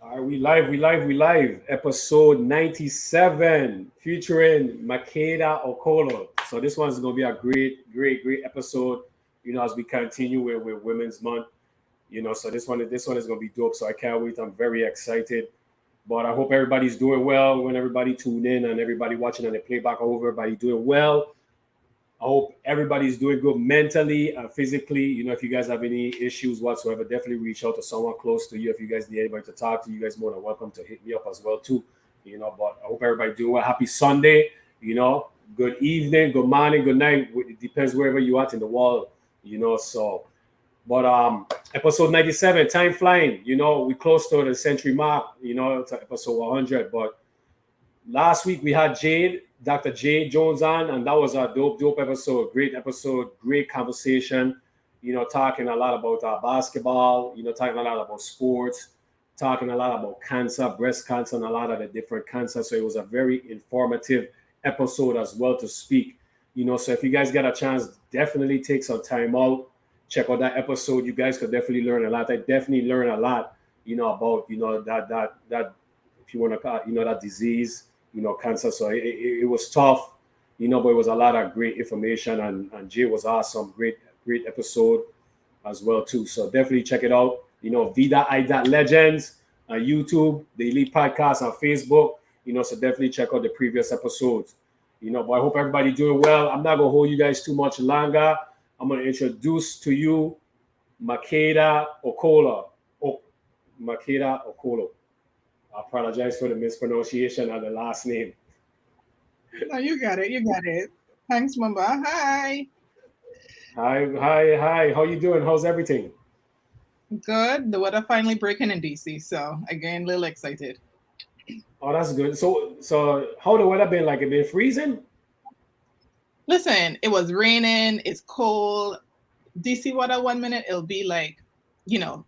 All right, we live. Episode 97 featuring Makeda Okolo. So this one's gonna be a great episode. As we continue with Women's Month. So this one is gonna be dope. So I can't wait. I'm very excited. But I hope everybody's doing well. When everybody tune in and everybody watching and the playback, I hope everybody doing well. I hope everybody's doing good mentally and physically. If you guys have any issues whatsoever, definitely reach out to someone close to you. If you guys need anybody to talk to, you guys more than welcome to hit me up as well too. But I hope everybody doing well. Happy Sunday. Good evening, good morning, good night. It depends wherever you are in the world. So but episode 97, time flying. We close to the century mark. To episode 100. But last week we had Dr. Jade Jones on, and that was a dope episode. Great episode, great conversation. Talking a lot about basketball. Talking a lot about sports. Talking a lot about cancer, breast cancer, and a lot of the different cancers. So it was a very informative episode as well to speak. So if you guys get a chance, definitely take some time out, check out that episode. You guys could definitely learn a lot. I definitely learned a lot, about that if you want to call it, that disease, cancer. So it was tough, but it was a lot of great information, and Jay was awesome. Great episode as well too. So definitely check it out. Vida I Legends on YouTube, the Elite Podcast on Facebook. So definitely check out the previous episodes. But I hope everybody doing well. I'm not gonna hold you guys too much longer. I'm gonna introduce to you Makeda Okolo. Oh, Makeda Okolo. I apologize for the mispronunciation of the last name. No, you got it. You got it. Thanks, Mamba. Hi. Hi. How you doing? How's everything? Good. The weather finally breaking in DC, so again, a little excited. Oh, that's good. So how the weather been? Like it been freezing? Listen, it was raining. It's cold. DC weather 1 minute it'll be like, you know,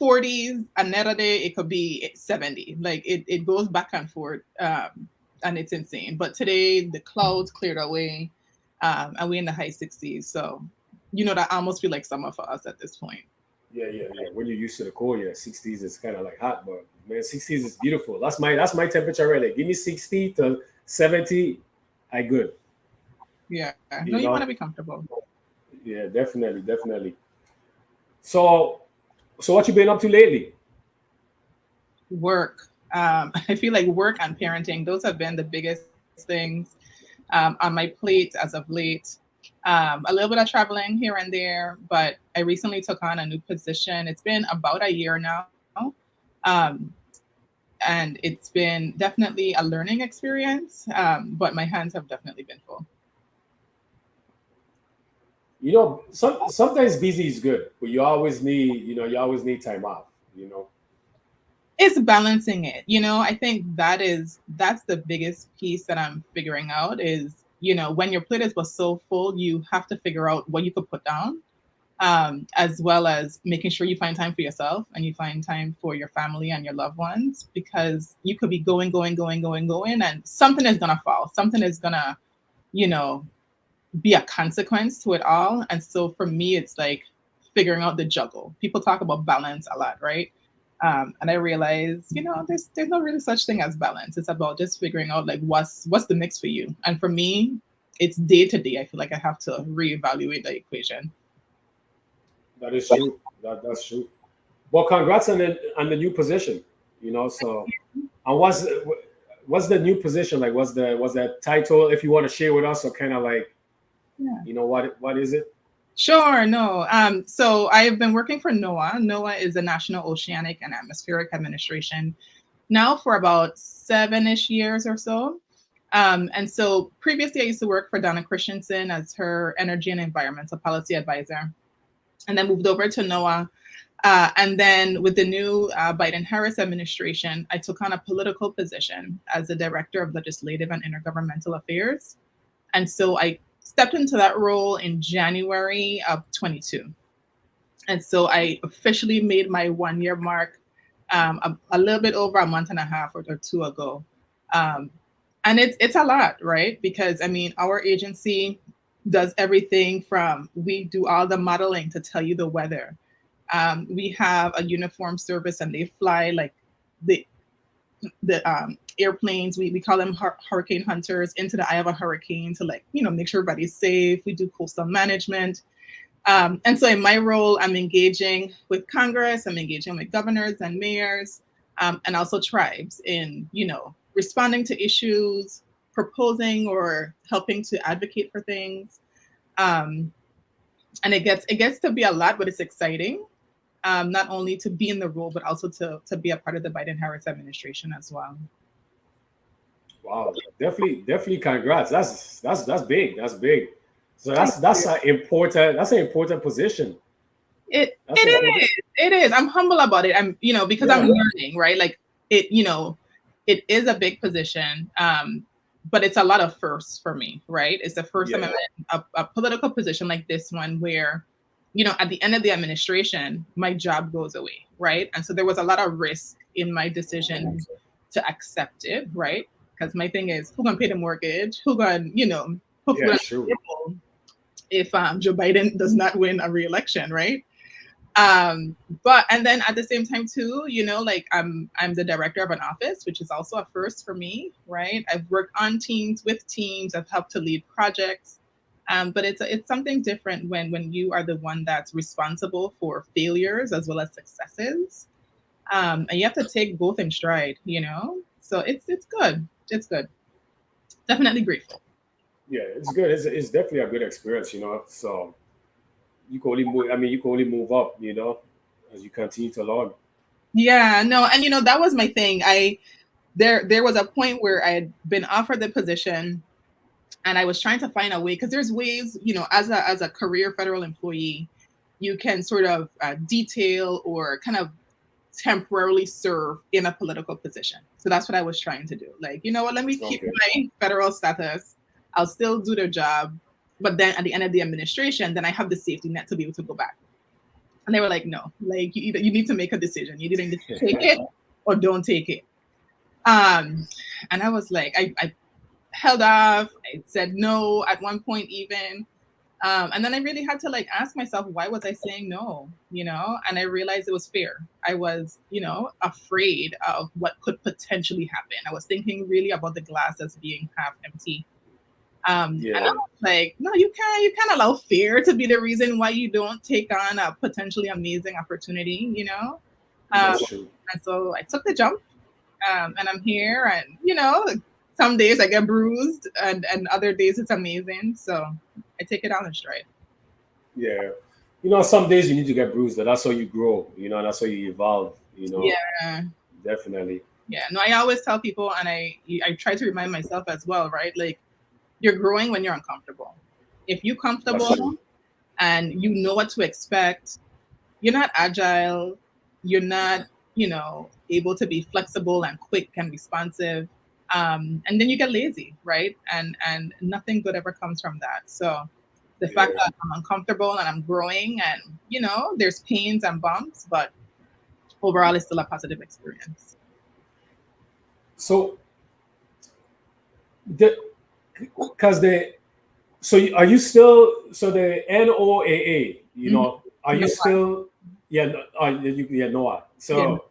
40s. Another day it could be 70. Like it goes back and forth, and it's insane. But today the clouds cleared away, and we're in the high 60s. So that almost feel like summer for us at this point. Yeah. When you're used to the cold, yeah, 60s is kind of like hot, but man, 60s is beautiful. That's my temperature right there. Give me 60 to 70, I good. Yeah. No, You you want to know? be comfortable. Yeah, definitely. So what you been up to lately? Work. I feel like work and parenting, those have been the biggest things on my plate as of late. A little bit of traveling here and there, but I recently took on a new position. It's been about a year now. Um, and it's been definitely a learning experience, but my hands have definitely been full. Sometimes busy is good, but you always need time off. You know. It's balancing it. I think that's the biggest piece that I'm figuring out is, when your plate was so full, you have to figure out what you could put down, as well as making sure you find time for yourself and you find time for your family and your loved ones, because you could be going, and something is gonna fall. Something is gonna, you know, be a consequence to it all. And so for me, it's like figuring out the juggle. People talk about balance a lot, right? And I realize, there's no really such thing as balance. It's about just figuring out like what's the mix for you. And for me, it's day to day. I feel like I have to reevaluate the equation. That is true. That's true. Well, congrats on the new position. So and what's the new position like? What's that title? If you want to share with us, or kind of like Yeah. what is it? Sure, no. So I've been working for NOAA. NOAA is the National Oceanic and Atmospheric Administration now for about 7-ish years or so. And so previously I used to work for Donna Christensen as her energy and environmental policy advisor, and then moved over to NOAA. And then with the new Biden Harris administration, I took on a political position as the director of legislative and intergovernmental affairs. And so I stepped into that role in January of 22. And so I officially made my 1 year mark, a little bit over a month and a half or two ago. Um, and it's a lot, right? Because I mean, our agency does everything from we do all the modeling to tell you the weather. We have a uniform service and they fly like the airplanes, we call them hurricane hunters, into the eye of a hurricane to, like, make sure everybody's safe. We do coastal management. And so in my role, I'm engaging with Congress, I'm engaging with governors and mayors, and also tribes in, responding to issues, proposing or helping to advocate for things. Um, and it gets to be a lot, but it's exciting. Not only to be in the role, but also to be a part of the Biden-Harris administration as well. Wow, definitely congrats. That's big. That's big. So Thank that's you. an important position. It That's it important. is. It is. I'm humble about it. I'm, because I'm Yeah. learning, right? Like it is a big position. But it's a lot of firsts for me, right? It's the first time I'm Yeah. in a political position like this one where, at the end of the administration, my job goes away, right? And so there was a lot of risk in my decision to accept it, right? Because my thing is, who gonna pay the mortgage? Who gonna, put food Yeah, on sure. the table if Joe Biden does not win a re-election, right? But and then at the same time too, like I'm the director of an office, which is also a first for me, right? I've worked on teams, with teams, I've helped to lead projects. But it's something different when you are the one that's responsible for failures as well as successes. And you have to take both in stride. So it's good. It's good. Definitely grateful. Yeah, it's good. It's definitely a good experience. So you can only move. I mean, you can only move up, as you continue to learn. Yeah, no, and that was my thing. There was a point where I had been offered the position, and I was trying to find a way, because there's ways, as a career federal employee, you can sort of detail or kind of temporarily serve in a political position. So that's what I was trying to do. Like, you know what, let me keep Okay. my federal status. I'll still do the job, but then at the end of the administration, then I have the safety net to be able to go back. And they were like, no, like you need to make a decision. You either need to take it or don't take it. Um, and I was like, I held off. I said no at one point even. And then I really had to like ask myself, why was I saying no? And I realized it was fear. I was, afraid of what could potentially happen. I was thinking really about the glass as being half empty. And I Yeah, was like, no, you can't allow fear to be the reason why you don't take on a potentially amazing opportunity. Um, that's true. and so I took the jump, and I'm here, and some days I get bruised, and other days it's amazing. So I take it on in stride. Yeah. Some days you need to get bruised, but that's how you grow, and that's how you evolve, Yeah, definitely. yeah. No, I always tell people, and I try to remind myself as well, right? Like, you're growing when you're uncomfortable. If you're That's comfortable true. and you know what to expect, you're not agile, you're not, able to be flexible and quick and responsive. And then you get lazy, right? And nothing good ever comes from that. So the fact Yeah. that I'm uncomfortable and I'm growing, and there's pains and bumps, but overall it's still a positive experience. So the because the so are you still the NOAA? Mhm. Are you No, still? Yeah. Yeah, Noah. yeah, So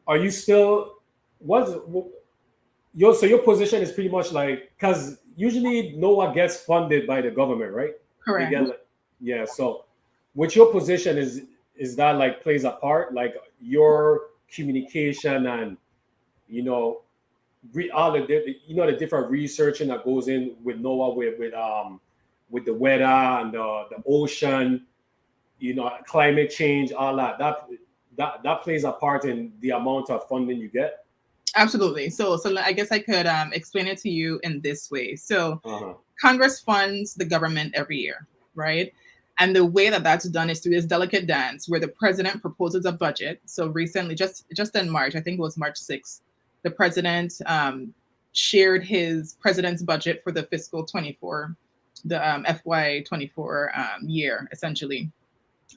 are you still? What's your position is pretty much like, because usually NOAA gets funded by the government, right? They correct. get yeah. So with your position is that like plays a part, like your communication and you know all the different researching that goes in with NOAA with the weather and the ocean, climate change, all that plays a part in the amount of funding you get. Absolutely. So I guess I could explain it to you in this way. So Uh-huh. Congress funds the government every year, right? And the way that that's done is through this delicate dance where the president proposes a budget. So recently, just in March, I think it was March 6th, the president shared his president's budget for the fiscal 24, the FY24 year, essentially.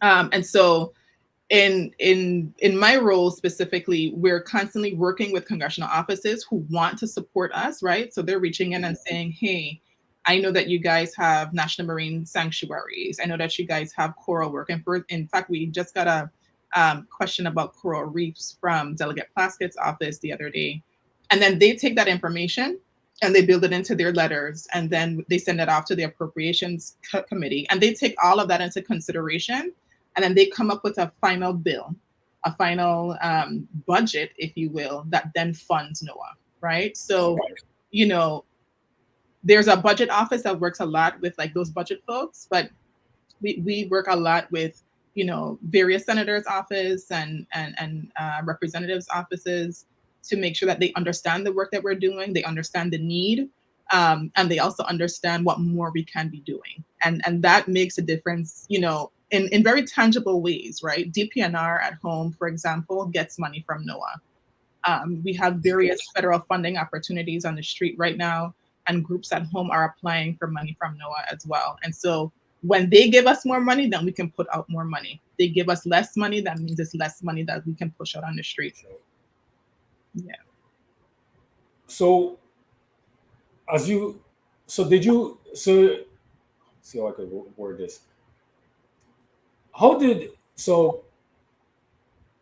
And so in my role specifically, we're constantly working with congressional offices who want to support us, right? So they're reaching in and saying, hey, I know that you guys have national marine sanctuaries. I know that you guys have coral work. And in fact, we just got question about coral reefs from Delegate Plaskett's office the other day. And then they take that information and they build it into their letters, and then they send it off to the appropriations committee, and they take all of that into consideration, and then they come up with a final bill, a final budget, if you will, that then funds NOAA, right? So, you know, there's a budget office that works a lot with like those budget folks, but we work a lot with, you know, various senators' office and representatives' offices to make sure that they understand the work that we're doing, they understand the need, and they also understand what more we can be doing. And that makes a difference, you know, in very tangible ways, right? DPNR at home, for example, gets money from NOAA. We have various federal funding opportunities on the street right now, and groups at home are applying for money from NOAA as well. And so when they give us more money, then we can put out more money. They give us less money, that means it's less money that we can push out on the street. Yeah. So did you, see how I could word this. How did, so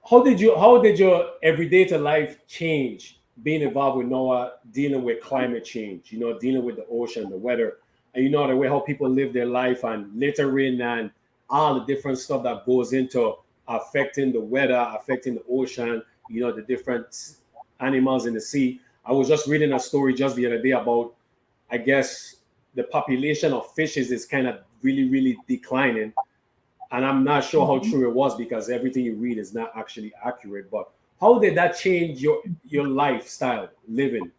how did your everyday to life change being involved with NOAA, dealing with climate change, you know, dealing with the ocean, the weather, and you know the way how people live their life and littering and all the different stuff that goes into affecting the weather, affecting the ocean, you know, the different animals in the sea. I was just reading a story just the other day about, I guess, the population of fishes is kind of really, really declining. And I'm not sure how true it was because everything you read is not actually accurate. But how did that change your lifestyle living,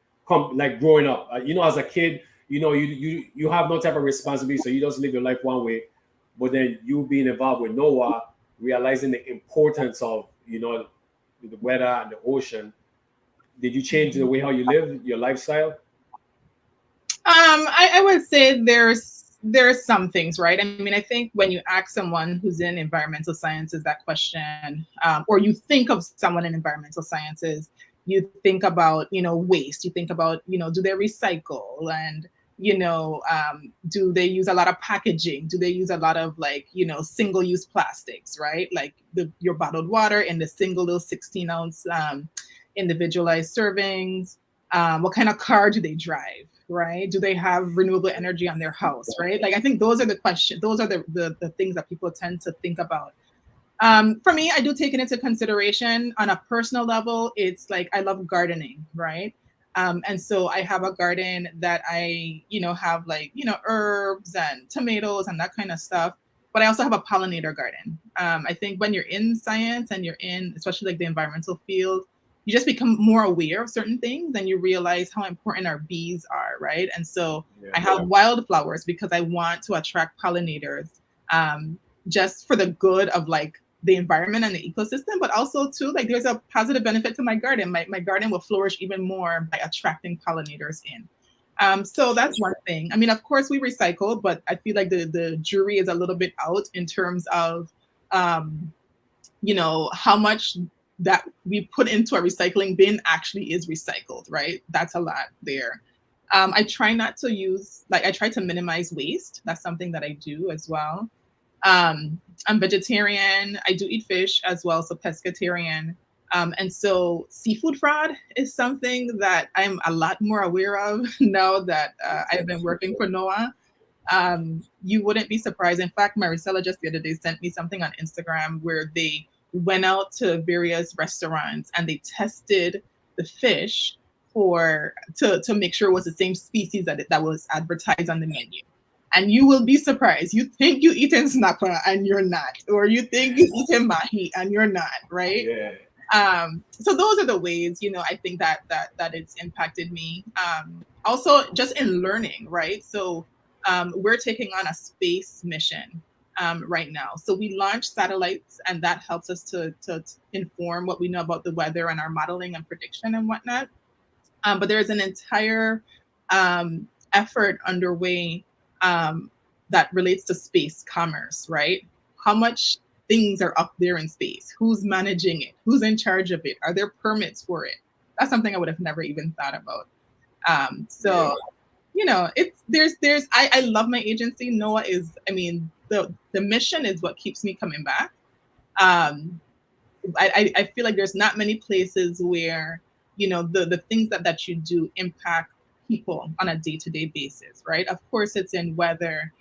like growing up? You know, as a kid, you know, you have no type of responsibility, so you just live your life one way. But then you being involved with NOAA, realizing the importance of, you know, the weather and the ocean, did you change the way how you live your lifestyle? I would say there's some things, right? I mean, I think when you ask someone who's in environmental sciences that question, or you think of someone in environmental sciences, you think about, you know, waste. You think about, you know, do they recycle, and you know, do they use a lot of packaging? Do they use a lot of, like, you know, single-use plastics, right? Like your bottled water in the single little 16-ounce individualized servings. What kind of car do they drive, right? Do they have renewable energy on their house, right? Like, I think those are the questions. Those are the things that people tend to think about. For me, I do take it into consideration on a personal level. It's like I love gardening, right? And so I have a garden that I, you know, have, like, you know, herbs and tomatoes and that kind of stuff. But I also have a pollinator garden. I think when you're in science and you're in, especially like the environmental field, you just become more aware of certain things and you realize how important our bees are, right? And so I have wildflowers because I want to attract pollinators, just for the good of like the environment and the ecosystem, but also too, like, there's a positive benefit to my garden. My garden will flourish even more by attracting pollinators in. So that's one thing. I mean, of course we recycle, but I feel like the jury is a little bit out in terms of, you know, how much that we put into a recycling bin actually is recycled, right? That's a lot there. I try not to use, like, I try to minimize waste. That's something that I do as well. I'm vegetarian. I do eat fish as well, so pescatarian. And so seafood fraud is something that I'm a lot more aware of now that I've been working for NOAA. You wouldn't be surprised. In fact, Maricela just the other day sent me something on Instagram where they went out to various restaurants and they tested the fish to make sure it was the same species that was advertised on the menu. And you will be surprised. You think you're eating snapper and you're not, or you think you're eating mahi and you're not, right? Yeah. So those are the ways, you know, I think that it's impacted me. Also, just in learning, right? So we're taking on a space mission right now. So we launch satellites, and that helps us to inform what we know about the weather and our modeling and prediction and whatnot. But there's an entire effort underway that relates to space commerce, right? How much things are up there in space? Who's managing it? Who's in charge of it? Are there permits for it? That's something I would have never even thought about. So, you know, I love my agency. NOAA is, I mean, the mission is what keeps me coming back. I feel like there's not many places where, the things that you do impact people on a day-to-day basis, right? Of course, it's in weather.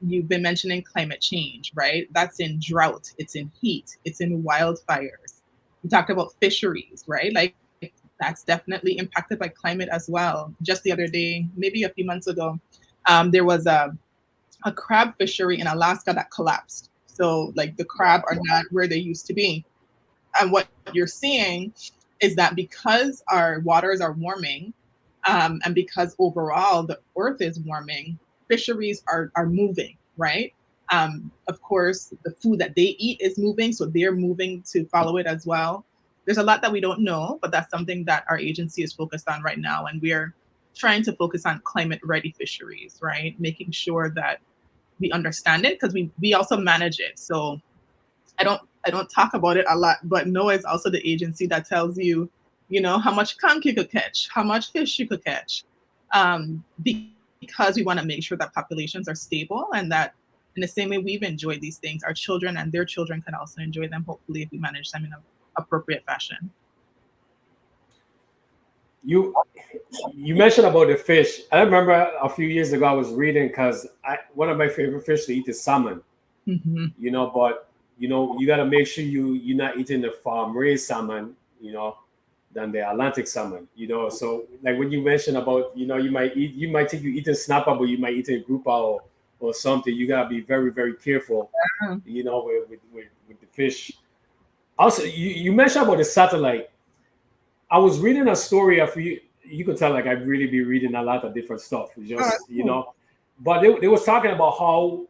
You've been mentioning climate change, right? That's in drought, it's in heat, it's in wildfires. You talked about fisheries, right? Like that's definitely impacted by climate as well. Just the other day, maybe a few months ago, there was a crab fishery in Alaska that collapsed. So like the crab are not where they used to be. And what you're seeing is that because our waters are warming, and because overall the earth is warming, fisheries are moving, right? Of course, the food that they eat is moving, so they're moving to follow it as well. There's a lot that we don't know, but that's something that our agency is focused on right now. And we're trying to focus on climate ready fisheries, right? Making sure that we understand it because we also manage it. So I don't talk about it a lot, but NOAA is also the agency that tells you, how much conch you could catch, how much fish you could catch, because we want to make sure that populations are stable and that in the same way we've enjoyed these things, our children and their children can also enjoy them, hopefully, if we manage them in an appropriate fashion. You you mentioned about the fish. I remember a few years ago I was reading because one of my favorite fish to eat is salmon. Mm-hmm. But you got to make sure you're not eating the farm raised salmon, than the Atlantic salmon. So like when you mentioned about, you might think you're eating snapper, but you might eat a grouper or something. You gotta be very very careful, with the fish. Also, you mentioned about the satellite. I was reading a story of you. You could tell like I really be reading a lot of different stuff. Oh, Just that's cool. but they was talking about how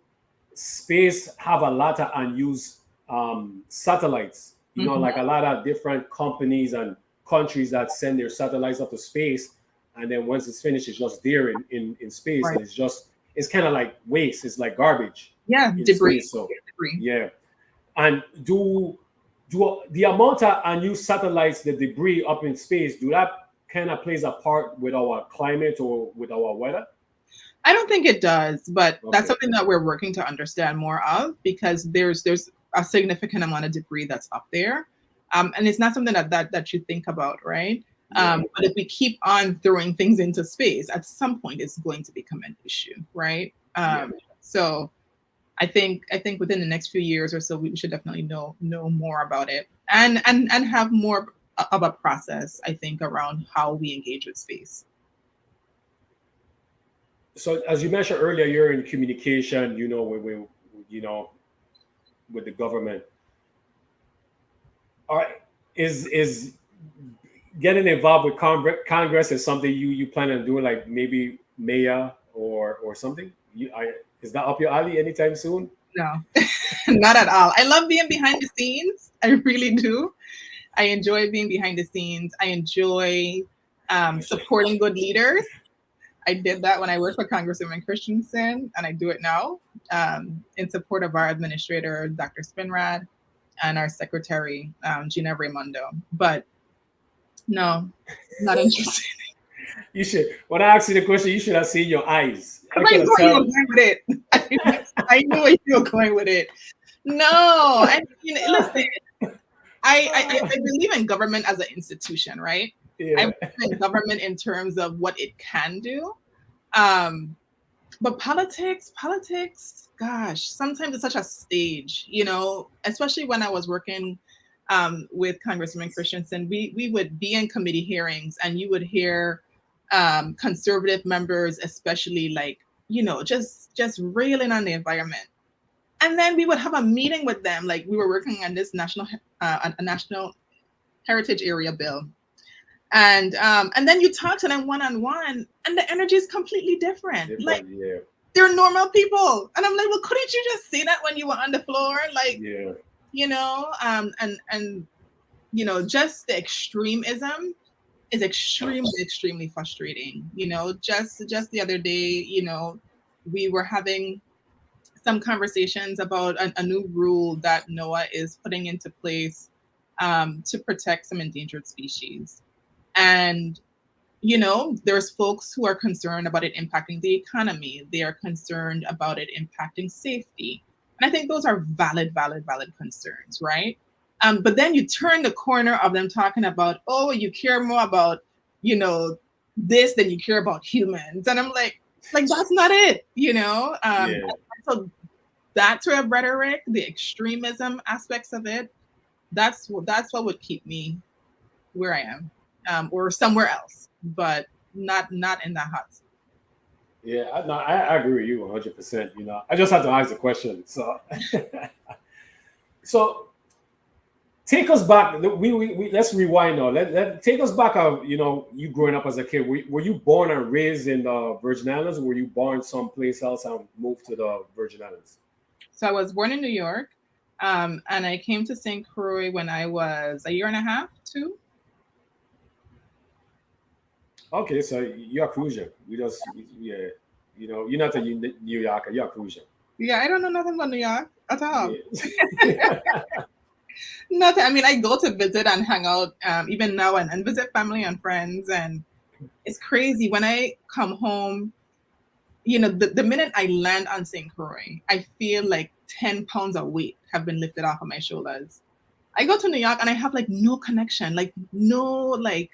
space have a lot of unused satellites. Mm-hmm. Like a lot of different companies and countries that send their satellites up to space, and then once it's finished, it's just there in space, Right. and it's kind of like waste. It's like garbage Yeah, in debris. space. So Debris. yeah, and do the amount of unused satellites, the debris up in space, do that kind of plays a part with our climate or with our weather? I don't think it does, but that's Okay. something that we're working to understand more of because there's a significant amount of debris that's up there, and it's not something that you think about, right? Yeah. But if we keep on throwing things into space, at some point it's going to become an issue, right? Yeah. So I think within the next few years or so, we should definitely know more about it and have more of a process, I think, around how we engage with space. So as you mentioned earlier, you're in communication, you know, with the government. All right, is getting involved with Congress is something you plan on doing, like maybe mayor or something? Is that up your alley anytime soon? No, not at all. I love being behind the scenes. I really do. I enjoy being behind the scenes. I enjoy supporting good leaders. I did that when I worked for Congresswoman Christensen, and I do it now in support of our administrator, Dr. Spinrad, and our secretary, Gina Raimondo. But no, not interested. You should. When I asked you the question, you should have seen your eyes. I Because I could knew have where you were tell. going with it. I knew where you were going with it. No, and listen, I believe in government as an institution, right? I Yeah. believe in government in terms of what it can do. Um, but politics, gosh, sometimes it's such a stage, especially when I was working with Congressman Christensen, we would be in committee hearings and you would hear conservative members, especially like, just railing on the environment. And then we would have a meeting with them, like we were working on this national heritage area bill, and then you talk to them one on one, and the energy is completely different. Like Different. Yeah. they're normal people, and I'm like, well, couldn't you just say that when you were on the floor, like Yeah. and just the extremism is extremely frustrating. Just the other day, we were having some conversations about a new rule that NOAA is putting into place to protect some endangered species. And, there's folks who are concerned about it impacting the economy. They are concerned about it impacting safety. And I think those are valid concerns, right? But then you turn the corner of them talking about, oh, you care more about, you know, this than you care about humans. And I'm like that's not it, you know? Yeah. So that sort of rhetoric, the extremism aspects of it, that's what would keep me where I am, or somewhere else, but not in that hot seat. Yeah, no, I agree with you 100%. You know, I just had to ask the question. So, so take us back. We let's rewind now. Let take us back of you growing up as a kid. Were you born and raised in the Virgin Islands, or were you born someplace else and moved to the Virgin Islands? So I was born in New York, and I came to St. Croix when I was a year and a half, two. Okay, so you're a Cruisian. Yeah, you're not a New Yorker. You're a Cruisian. Yeah, I don't know nothing about New York at all. Yeah. Nothing. I mean, I go to visit and hang out, even now, and visit family and friends, and it's crazy when I come home. The minute I land on St. Croix, I feel like 10 pounds of weight have been lifted off of my shoulders. I go to New York and I have like no connection, like no, like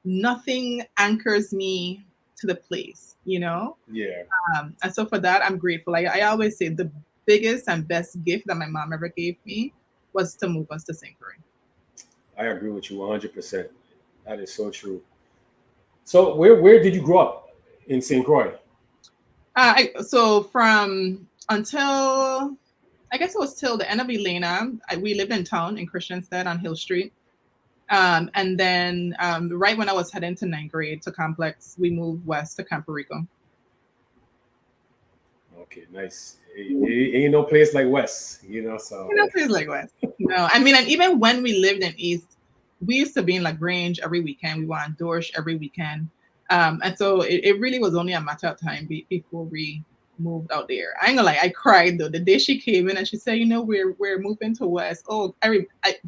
nothing anchors me to the place, you know? Yeah, And so for that, I'm grateful. I always say the biggest and best gift that my mom ever gave me was to move us to St. Croix. I agree with you 100%. That is so true. So where did you grow up in St. Croix? So from until I guess it was till the end of Elena, we lived in town in Christiansted on Hill Street. And then right when I was heading to ninth grade to complex, we moved west to Campo Rico. Okay, nice. Ain't no place like West, so Places like west. No, I mean, and even when we lived in East, we used to be in Lagrange every weekend. We were on Dorsch every weekend. And so it really was only a matter of time before we moved out there. I ain't gonna lie, I cried though the day she came in and she said, we're moving to West. Oh,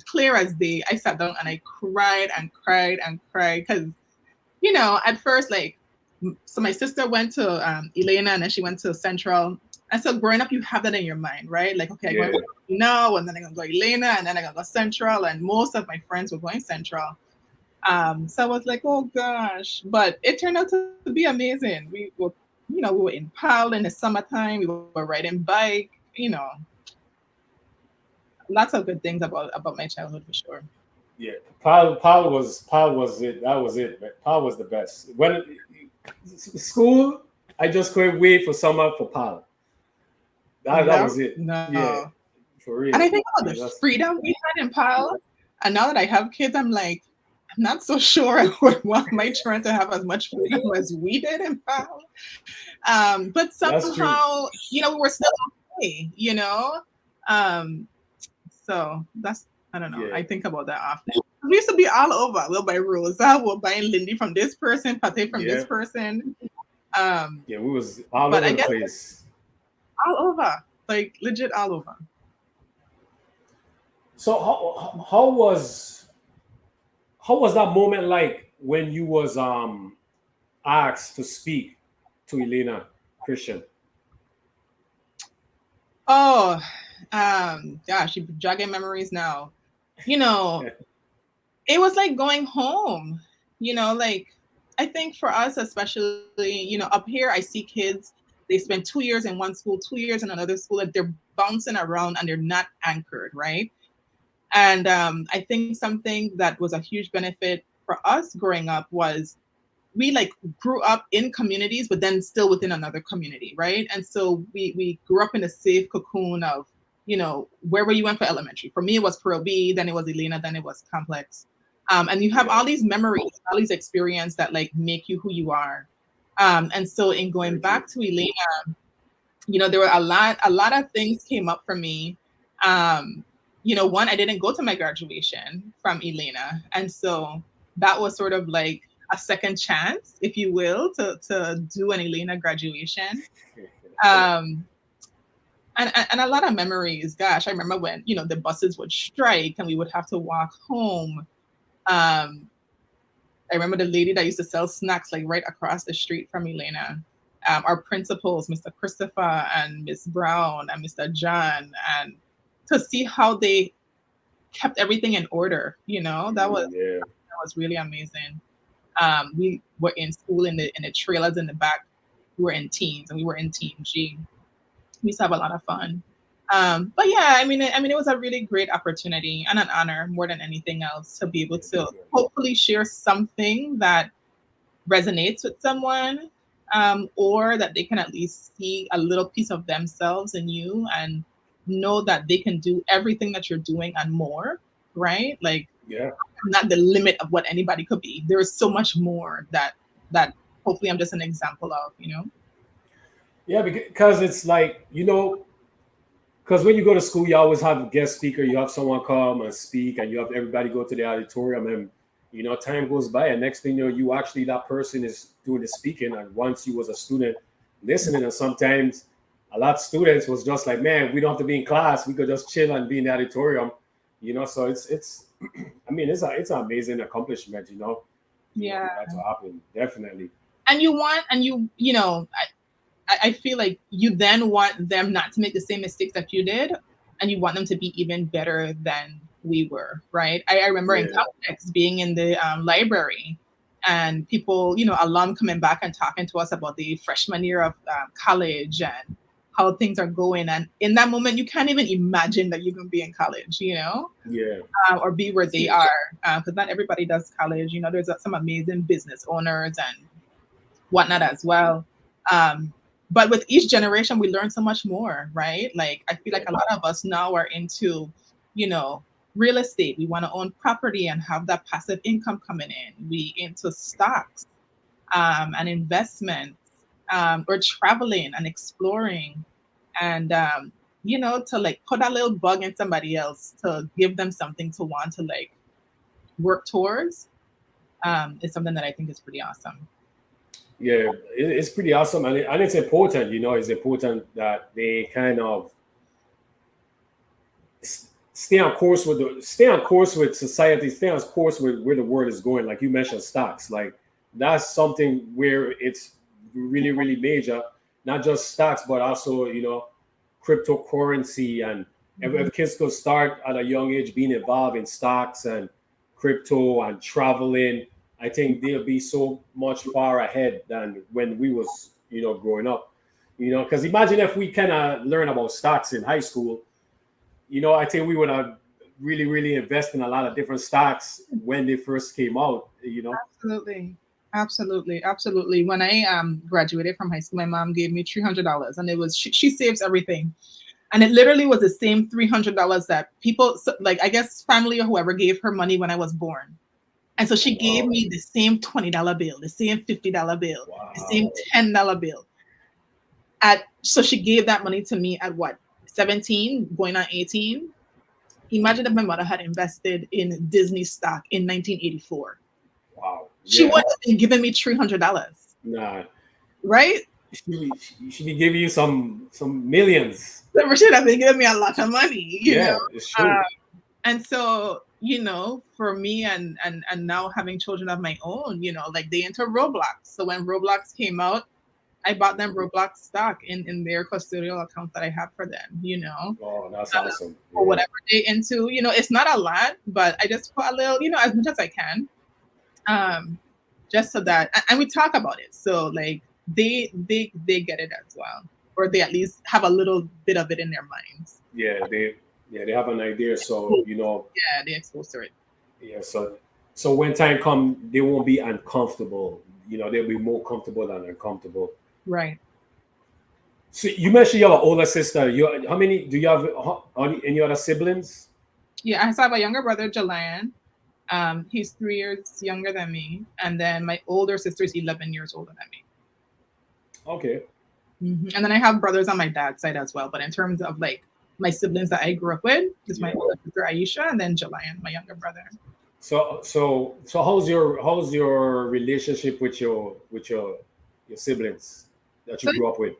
clear as day. I sat down and I cried and cried and cried because at first, like, so my sister went to Elena and then she went to Central. And so growing up, you have that in your mind, right? Like, okay, I'm going yeah, to now, and then I'm going to go Elena, and then I'm going to go Central. And most of my friends were going Central. So I was like, oh gosh. But it turned out to be amazing. We were in Powell in the summertime. We were riding bike, lots of good things about my childhood for sure. yeah. Paul was it. That was it. Paul was the best. When school, I just couldn't wait for summer for Paul. That No, was it. Yeah, no. for And real. I think about the That's freedom we had in Powell. And now that I have kids, I'm like, I'm not so sure I would want my children to have as much freedom as we did in Powell. But that's true. somehow, we were still okay. Um, so that's, I don't know. Yeah, I think about that often. We used to be all over. We'll buy Rosa, we'll buy Lindy from this person, Pate from yeah, this person. Um, yeah. We was all but over I the guess place. all over, like legit all over. So how was that moment like when you was asked to speak to Elena Christian? Oh, gosh, you're jogging memories now. You know, it was like going home. Like I think for us, especially, up here, I see kids. They spend 2 years in one school, 2 years in another school, and they're bouncing around and they're not anchored, right? And I think something that was a huge benefit for us growing up was we like grew up in communities, but then still within another community, right? And so we grew up in a safe cocoon of, wherever you went for elementary. For me, it was Pearl B, then it was Elena, then it was Complex. And you have Yeah, all these memories, all these experiences that like make you who you are. And so in going very true. back to Elena, there were a lot of things came up for me. Um, one, I didn't go to my graduation from Elena. And so that was sort of like a second chance, if you will, to do an Elena graduation. Um, and a lot of memories. Gosh, I remember when, the buses would strike and we would have to walk home. Um, I remember the lady that used to sell snacks like right across the street from Elena. Our principals, Mr. Christopher and Miss Brown and Mr. John, and to see how they kept everything in order. That was Yeah. really amazing. We were in school in the trailers in the back. We were in teams, and we were in Team G. We used to have a lot of fun. But yeah, it was a really great opportunity and an honor more than anything else to be able to hopefully share something that resonates with someone, or that they can at least see a little piece of themselves in you and know that they can do everything that you're doing and more, right? Like, Yeah. not the limit of what anybody could be. There is so much more that hopefully I'm just an example of. Yeah, because it's like, because when you go to school, you always have a guest speaker. You have someone come and speak, and you have everybody go to the auditorium, and time goes by, and next thing you know, you actually that person is doing the speaking, and once you was a student listening, and sometimes a lot of students was just like, man, we don't have to be in class, we could just chill and be in the auditorium, So it's, it's an amazing accomplishment, Yeah. for that to happen, definitely. And you want, and I feel like you then want them not to make the same mistakes that you did, and you want them to be even better than we were, right? I remember in Yeah, context being in the library, and people, alum coming back and talking to us about the freshman year of college and how things are going. And in that moment, you can't even imagine that you're going to be in college, yeah, or be where they are, because not everybody does college. There's some amazing business owners and whatnot as well. Um, but with each generation, we learn so much more, right? Like, I feel like yeah, a lot of us now are into, you know, real estate. We want to own property and have that passive income coming in. We into stocks, and investments. We're traveling and exploring, and to like put a little bug in somebody else to give them something to want to like work towards, is something that I think is pretty awesome. yeah. It's pretty awesome, and it's important. It's important that they kind of stay on course with society, stay on course with where the world is going. Like you mentioned, stocks. Like that's something where it's really, really major. Not just stocks, but also cryptocurrency, and if kids could start at a young age being involved in stocks and crypto and traveling, I think they'll be so much far ahead than when we was growing up. Because imagine if we kind of learn about stocks in high school, I think we would have really, really invest in a lot of different stocks when they first came out. Absolutely. Absolutely. Absolutely. When I graduated from high school, my mom gave me $300, and it was she saves everything. And it literally was the same $300 that people, like, I guess family or whoever, gave her money when I was born. And so she gave Wow. me the same $20 bill, the same $50 bill, the same Wow. $10 bill. So she gave that money to me at what, 17, going on 18. Imagine if my mother had invested in Disney stock in 1984. Wow. She Yeah. would have been giving me $300, Nah. right? She be giving you some millions. So she would have been giving me a lot of money. Yeah, it's Uh, true. and so, for me, and now having children of my own, like they into Roblox. So when Roblox came out, I bought them Roblox stock in their custodial account that I have for them. Oh, that's awesome. Or Yeah. whatever they into. It's not a lot, but I just put a little, as much as I can, um, just so that, and we talk about it. So like they get it as well, or they at least have a little bit of it in their minds. They have an idea. So Yeah, they exposed to it. yeah. So when time come, they won't be uncomfortable. They'll be more comfortable than uncomfortable. Right. So you mentioned you have an older sister. How many do you have? Any other siblings? Yeah, I still have a younger brother, Jalian. He's 3 years younger than me, and then my older sister is 11 years older than me. Okay. And then I have brothers on my dad's side as well. But in terms of like my siblings that I grew up with, is my Yeah. older sister Aisha, and then Jalian, my younger brother. So how's your relationship with your siblings that you So grew up with?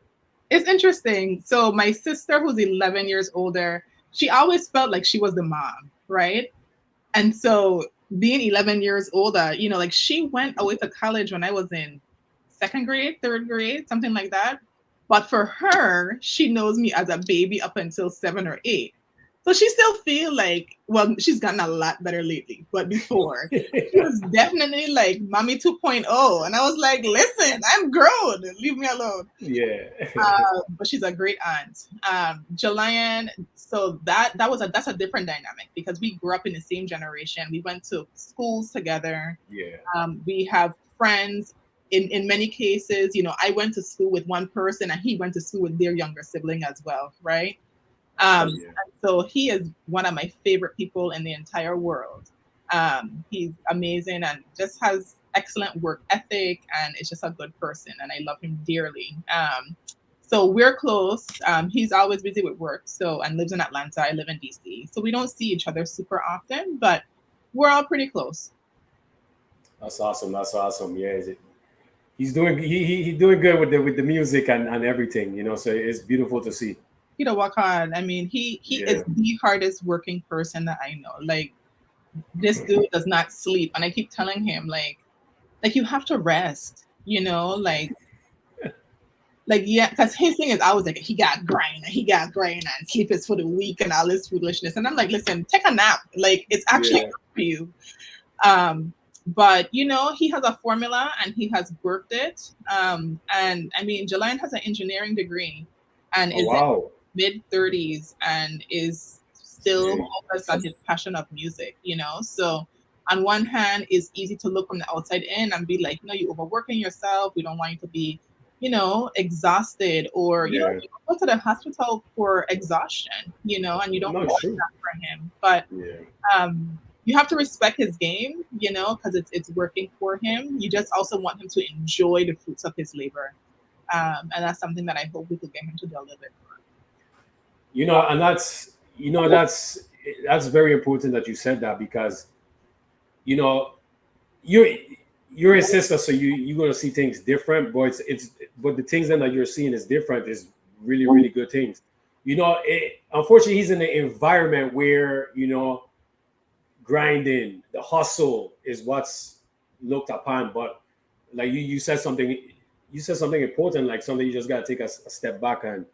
it's interesting. So my sister, who's 11 years older, she always felt like she was the mom, right? And so being 11 years older, like she went away to college when I was in second grade, third grade, something like that. But for her, she knows me as a baby up until 7 or 8. So she still feel like, well, she's gotten a lot better lately, but before she was definitely like mommy 2.0. And I was like, listen, I'm grown, leave me alone. Yeah. But she's a great aunt. Jolian, so that's a different dynamic because we grew up in the same generation. We went to schools together. Yeah. We have friends. In many cases, I went to school with one person and he went to school with their younger sibling as well, right? Yeah. And so he is one of my favorite people in the entire world. He's amazing and just has excellent work ethic and is just a good person and I love him dearly. So we're close. He's always busy with work, so and lives in Atlanta. I live in DC, so we don't see each other super often, but we're all pretty close. That's awesome. That's awesome. Yeah. He's doing he doing good with the music and everything, so it's beautiful to see. Peter Wakan, I mean, he is Yeah. the hardest working person that I know. Like this dude does not sleep, and I keep telling him like you have to rest, like yeah, because his thing is always like he got grind and sleep is for the weak and all this foolishness. And I'm like, listen, take a nap. Like it's actually Yeah. good for you. But he has a formula and he has worked it. And I mean, Jelaine has an engineering degree and Oh is in wow. mid 30s and is still Yeah. focused on his passion of music. So on one hand, it's easy to look from the outside in and be like, you're overworking yourself. We don't want you to be, exhausted or, Yeah. you go to the hospital for exhaustion, and you don't No, it's want true. that for him. But Yeah. you have to respect his game, because it's working for him. You just also want him to enjoy the fruits of his labor. And that's something that I hope we could get him to do a little bit And that's very important that you said that because you know you're you're a sister, so you're gonna see things different, but it's but the things that you're seeing is different is really more. really good things. Unfortunately, he's in an environment where grinding, the hustle is what's looked upon. But like you said something important, like something you just gotta take a step back and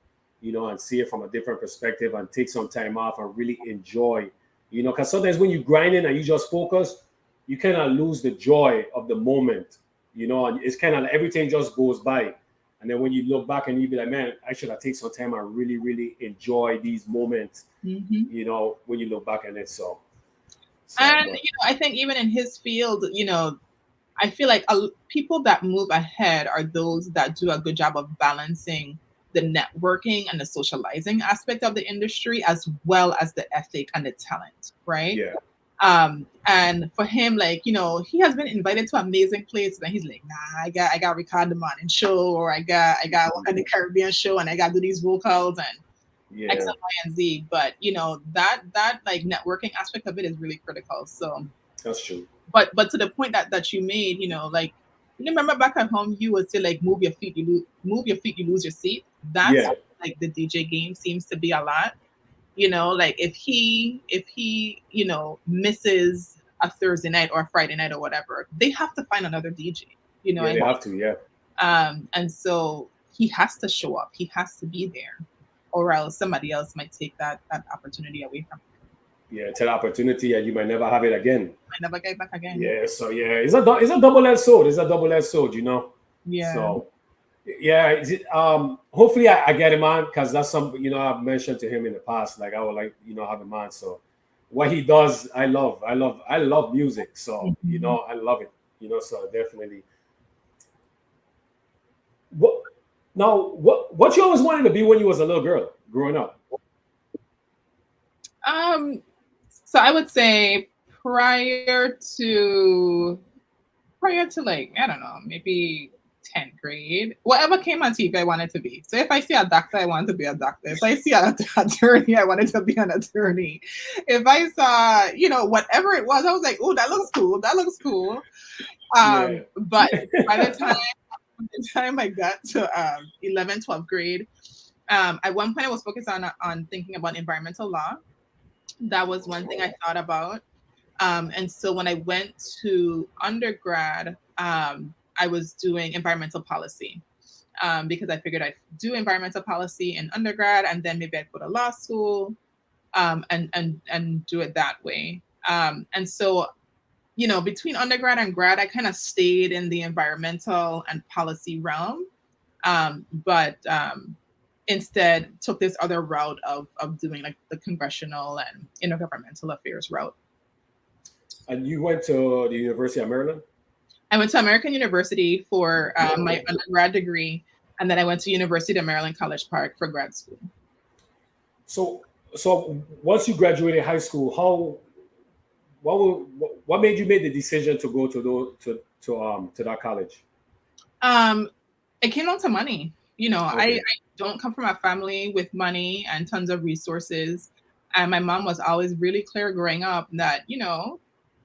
see it from a different perspective and take some time off and really enjoy. Because sometimes when you grind in and you just focus, you kind of lose the joy of the moment. And it's kind of like everything just goes by. And then when you look back and you be like, man, I should have taken some time and really, really enjoy these moments, Hmm. when you look back on it. So, And but I think even in his field, I feel like people that move ahead are those that do a good job of balancing the networking and the socializing aspect of the industry as well as the ethic and the talent, right? yeah, And for him, like, he has been invited to amazing places and he's like, nah, I got record the morning show or I got work on the Caribbean show and I gotta do these vocals and X, yeah, Y, and Z. But that like networking aspect of it is really critical. So that's true. but to the point that you made, like you remember back at home you would say like move your feet, you lose your seat. That's Yeah, like the DJ game seems to be a lot. Like if he misses a Thursday night or a Friday night or whatever, they have to find another DJ. yeah, they have to. Yeah, And so he has to show up. He has to be there, or else somebody else might take that opportunity away from him. yeah, it's an opportunity, and you might never have it again. I never get back again. Yeah, so yeah, it's a double-edged sword. It's a double-edged sword. Yeah. So yeah, hopefully I get him on because that's I've mentioned to him in the past. Like I would like have him on. So what he does, I love music. So Mhm. I love it. So definitely. What now? What you always wanted to be when you was a little girl growing up? Um, so I would say prior to like, I don't know, maybe 10th grade, whatever came on TV, I wanted to be. So if I see a doctor, I want to be a doctor. If I see an attorney, I wanted to be an attorney. If I saw, whatever it was, I was like, oh, that looks cool. That looks cool. Yeah, But by the time I got to 11th, 12th grade, at one point I was focused on thinking about environmental law. That was one thing I thought about. And so when I went to undergrad, I was doing environmental policy because I figured I'd do environmental policy in undergrad and then maybe I'd go to law school. and do it that way. And so, between undergrad and grad, I kind of stayed in the environmental and policy realm, but instead took this other route of doing like the congressional and intergovernmental affairs route. And you went to the University of Maryland? I went to American University for my undergrad degree, and then I went to University of Maryland College Park for grad school. So, so once you graduated high school, what made you make the decision to go to that college? Um, it came down to money. I Okay. don't come from a family with money and tons of resources. And my mom was always really clear growing up that,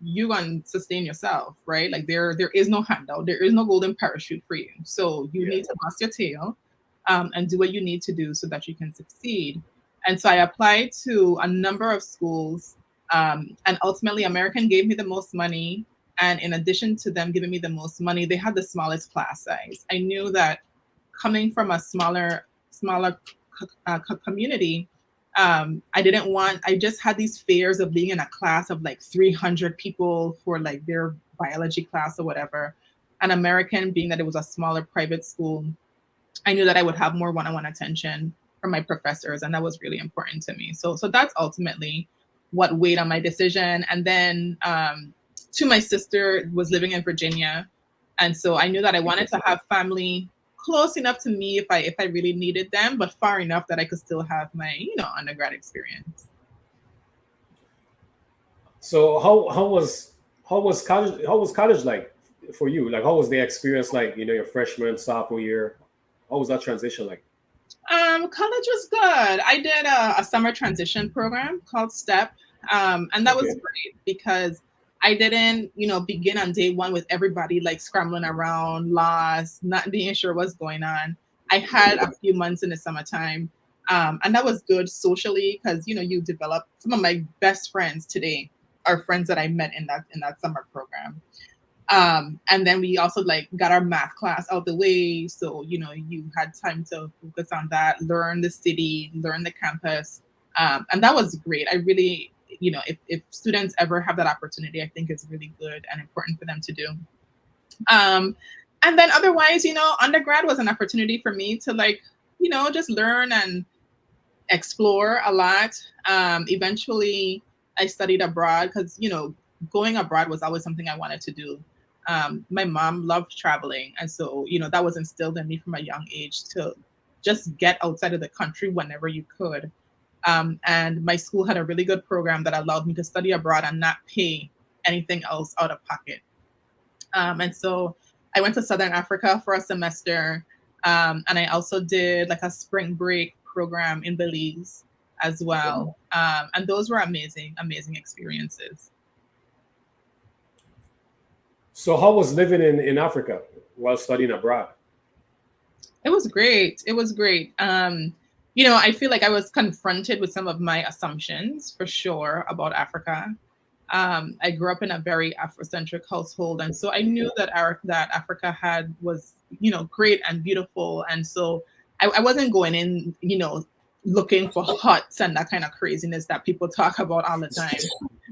you're going to sustain yourself, right? Like there is no handout, there is no golden parachute for you. So you Yeah. need to bust your tail and do what you need to do so that you can succeed. And so I applied to a number of schools. And ultimately, American gave me the most money. And in addition to them giving me the most money, they had the smallest class size. I knew that coming from a smaller community, I just had these fears of being in a class of like 300 people for like their biology class or whatever. An American, being that it was a smaller private school, I knew that I would have more one-on-one attention from my professors, and that was really important to me. So that's ultimately what weighed on my decision. And then to my sister was living in Virginia, and so I knew that I wanted to have family close enough to me if I really needed them, but far enough that I could still have my undergrad experience. So how was college like for you? Like how was the experience like, your freshman, sophomore year? How was that transition like? College was good. I did a summer transition program called STEP, and that was Okay. great because I didn't, begin on day one with everybody like scrambling around, lost, not being sure what's going on. I had a few months in the summertime, and that was good socially because you develop some of my best friends today are friends that I met in that summer program. And then we also like got our math class out the way, so you had time to focus on that, learn the city, learn the campus, and that was great. I really, if students ever have that opportunity, I think it's really good and important for them to do. um, and then otherwise, undergrad was an opportunity for me to like just learn and explore a lot. Eventually, I studied abroad because going abroad was always something I wanted to do. My mom loved traveling, and so that was instilled in me from a young age to just get outside of the country whenever you could. And my school had a really good program that allowed me to study abroad and not pay anything else out of pocket. And so I went to Southern Africa for a semester. And I also did like a spring break program in Belize as well. And those were amazing, amazing experiences. So how was living in Africa while studying abroad? It was great. It was great. I feel like I was confronted with some of my assumptions for sure about Africa. I grew up in a very Afrocentric household, and so I knew that Africa was great and beautiful, and so I wasn't going in looking for huts and that kind of craziness that people talk about all the time.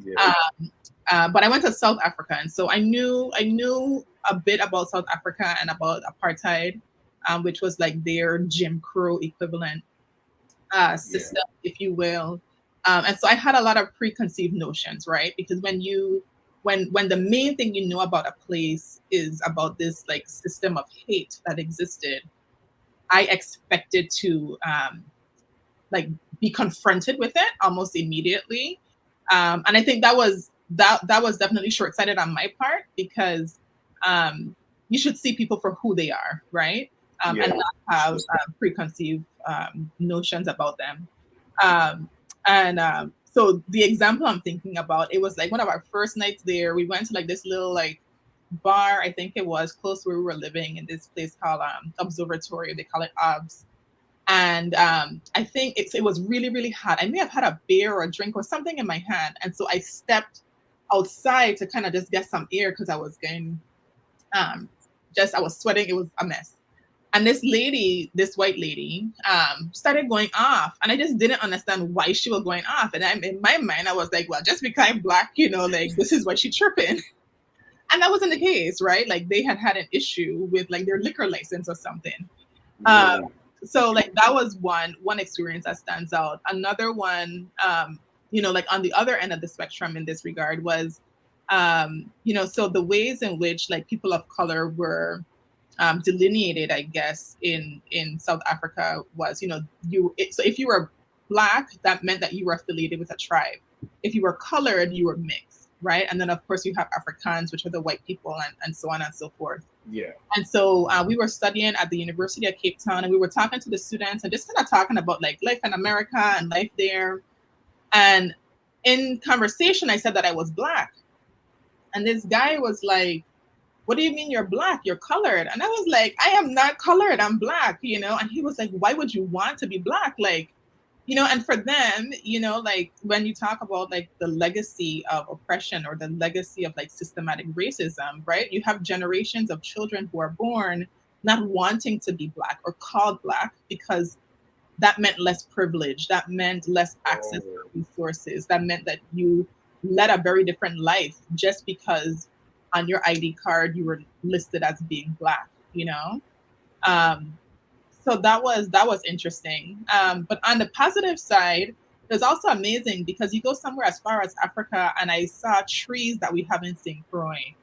Yeah. But I went to South Africa, and so I knew a bit about South Africa and about apartheid, which was like their Jim Crow equivalent Yeah. system, if you will. And so I had a lot of preconceived notions, right? Because when the main thing you know about a place is about this like system of hate that existed, I expected to like be confronted with it almost immediately. And I think that was definitely short sighted on my part because you should see people for who they are, right? And Yeah. not have preconceived notions about them. Um, and so the example I'm thinking about, it was like one of our first nights there. We went to like this little like bar, I think it was close to where we were living in this place called Observatory. They call it OBS. And I think it was really, really hot. I may have had a beer or a drink or something in my hand. And so I stepped outside to kind of just get some air because I was getting, I was sweating. It was a mess. And this lady, this white lady, started going off, and I just didn't understand why she was going off. And in my mind, I was like, well, just because I'm black, like this is why she tripping. And that wasn't the case, right? Like they had an issue with like their liquor license or something. Um, Yeah. so like that was one experience that stands out. Another one, like on the other end of the spectrum in this regard was, so the ways in which like people of color were delineated, I guess, in South Africa was, so if you were black, that meant that you were affiliated with a tribe. If you were colored, you were mixed, right? And then of course you have Afrikaans, which are the white people, and so on and so forth. Yeah. And so we were studying at the University of Cape Town, and we were talking to the students and just kind of talking about like life in America and life there. And in conversation, I said that I was black, and this guy was like, what do you mean you're black? You're colored. And I was like, I am not colored. I'm black, And he was like, why would you want to be black? Like, and for them, like when you talk about like the legacy of oppression or the legacy of like systematic racism, right? You have generations of children who are born not wanting to be black or called black because that meant less privilege, that meant less access to Oh, resources, that meant that you led a very different life just because on your ID card you were listed as being black. Um, so that was interesting. But on the positive side, it was also amazing because you go somewhere as far as Africa, and I saw trees that we haven't seen growing.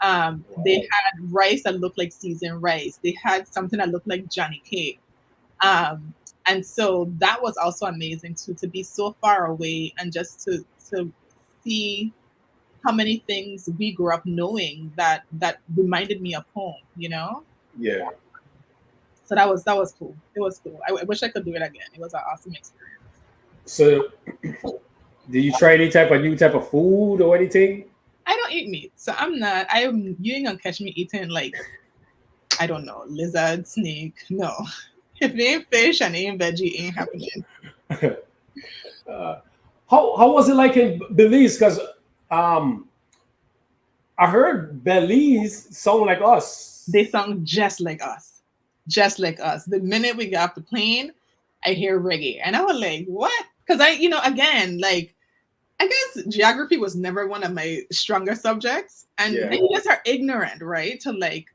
They wow. had rice that looked like seasoned rice. They had something that looked like Johnny cake. Um, and so that was also amazing to be so far away and just to see how many things we grew up knowing that reminded me of home. Yeah. So that was cool. It was cool. I wish I could do it again. It was an awesome experience. So, did you try any type of new type of food or anything? I don't eat meat, so I'm not. You ain't gonna catch me eating like I don't know lizard, snake. No, if it ain't fish and it ain't veggie, it ain't happening. uh, how was it like in Belize? Because um, I heard Belize sound like us. They sound just like us, just like us. The minute we got off the plane, I hear reggae, and I was like, "What?" Because again, like I guess geography was never one of my stronger subjects, and Yeah. you just are ignorant, right, to like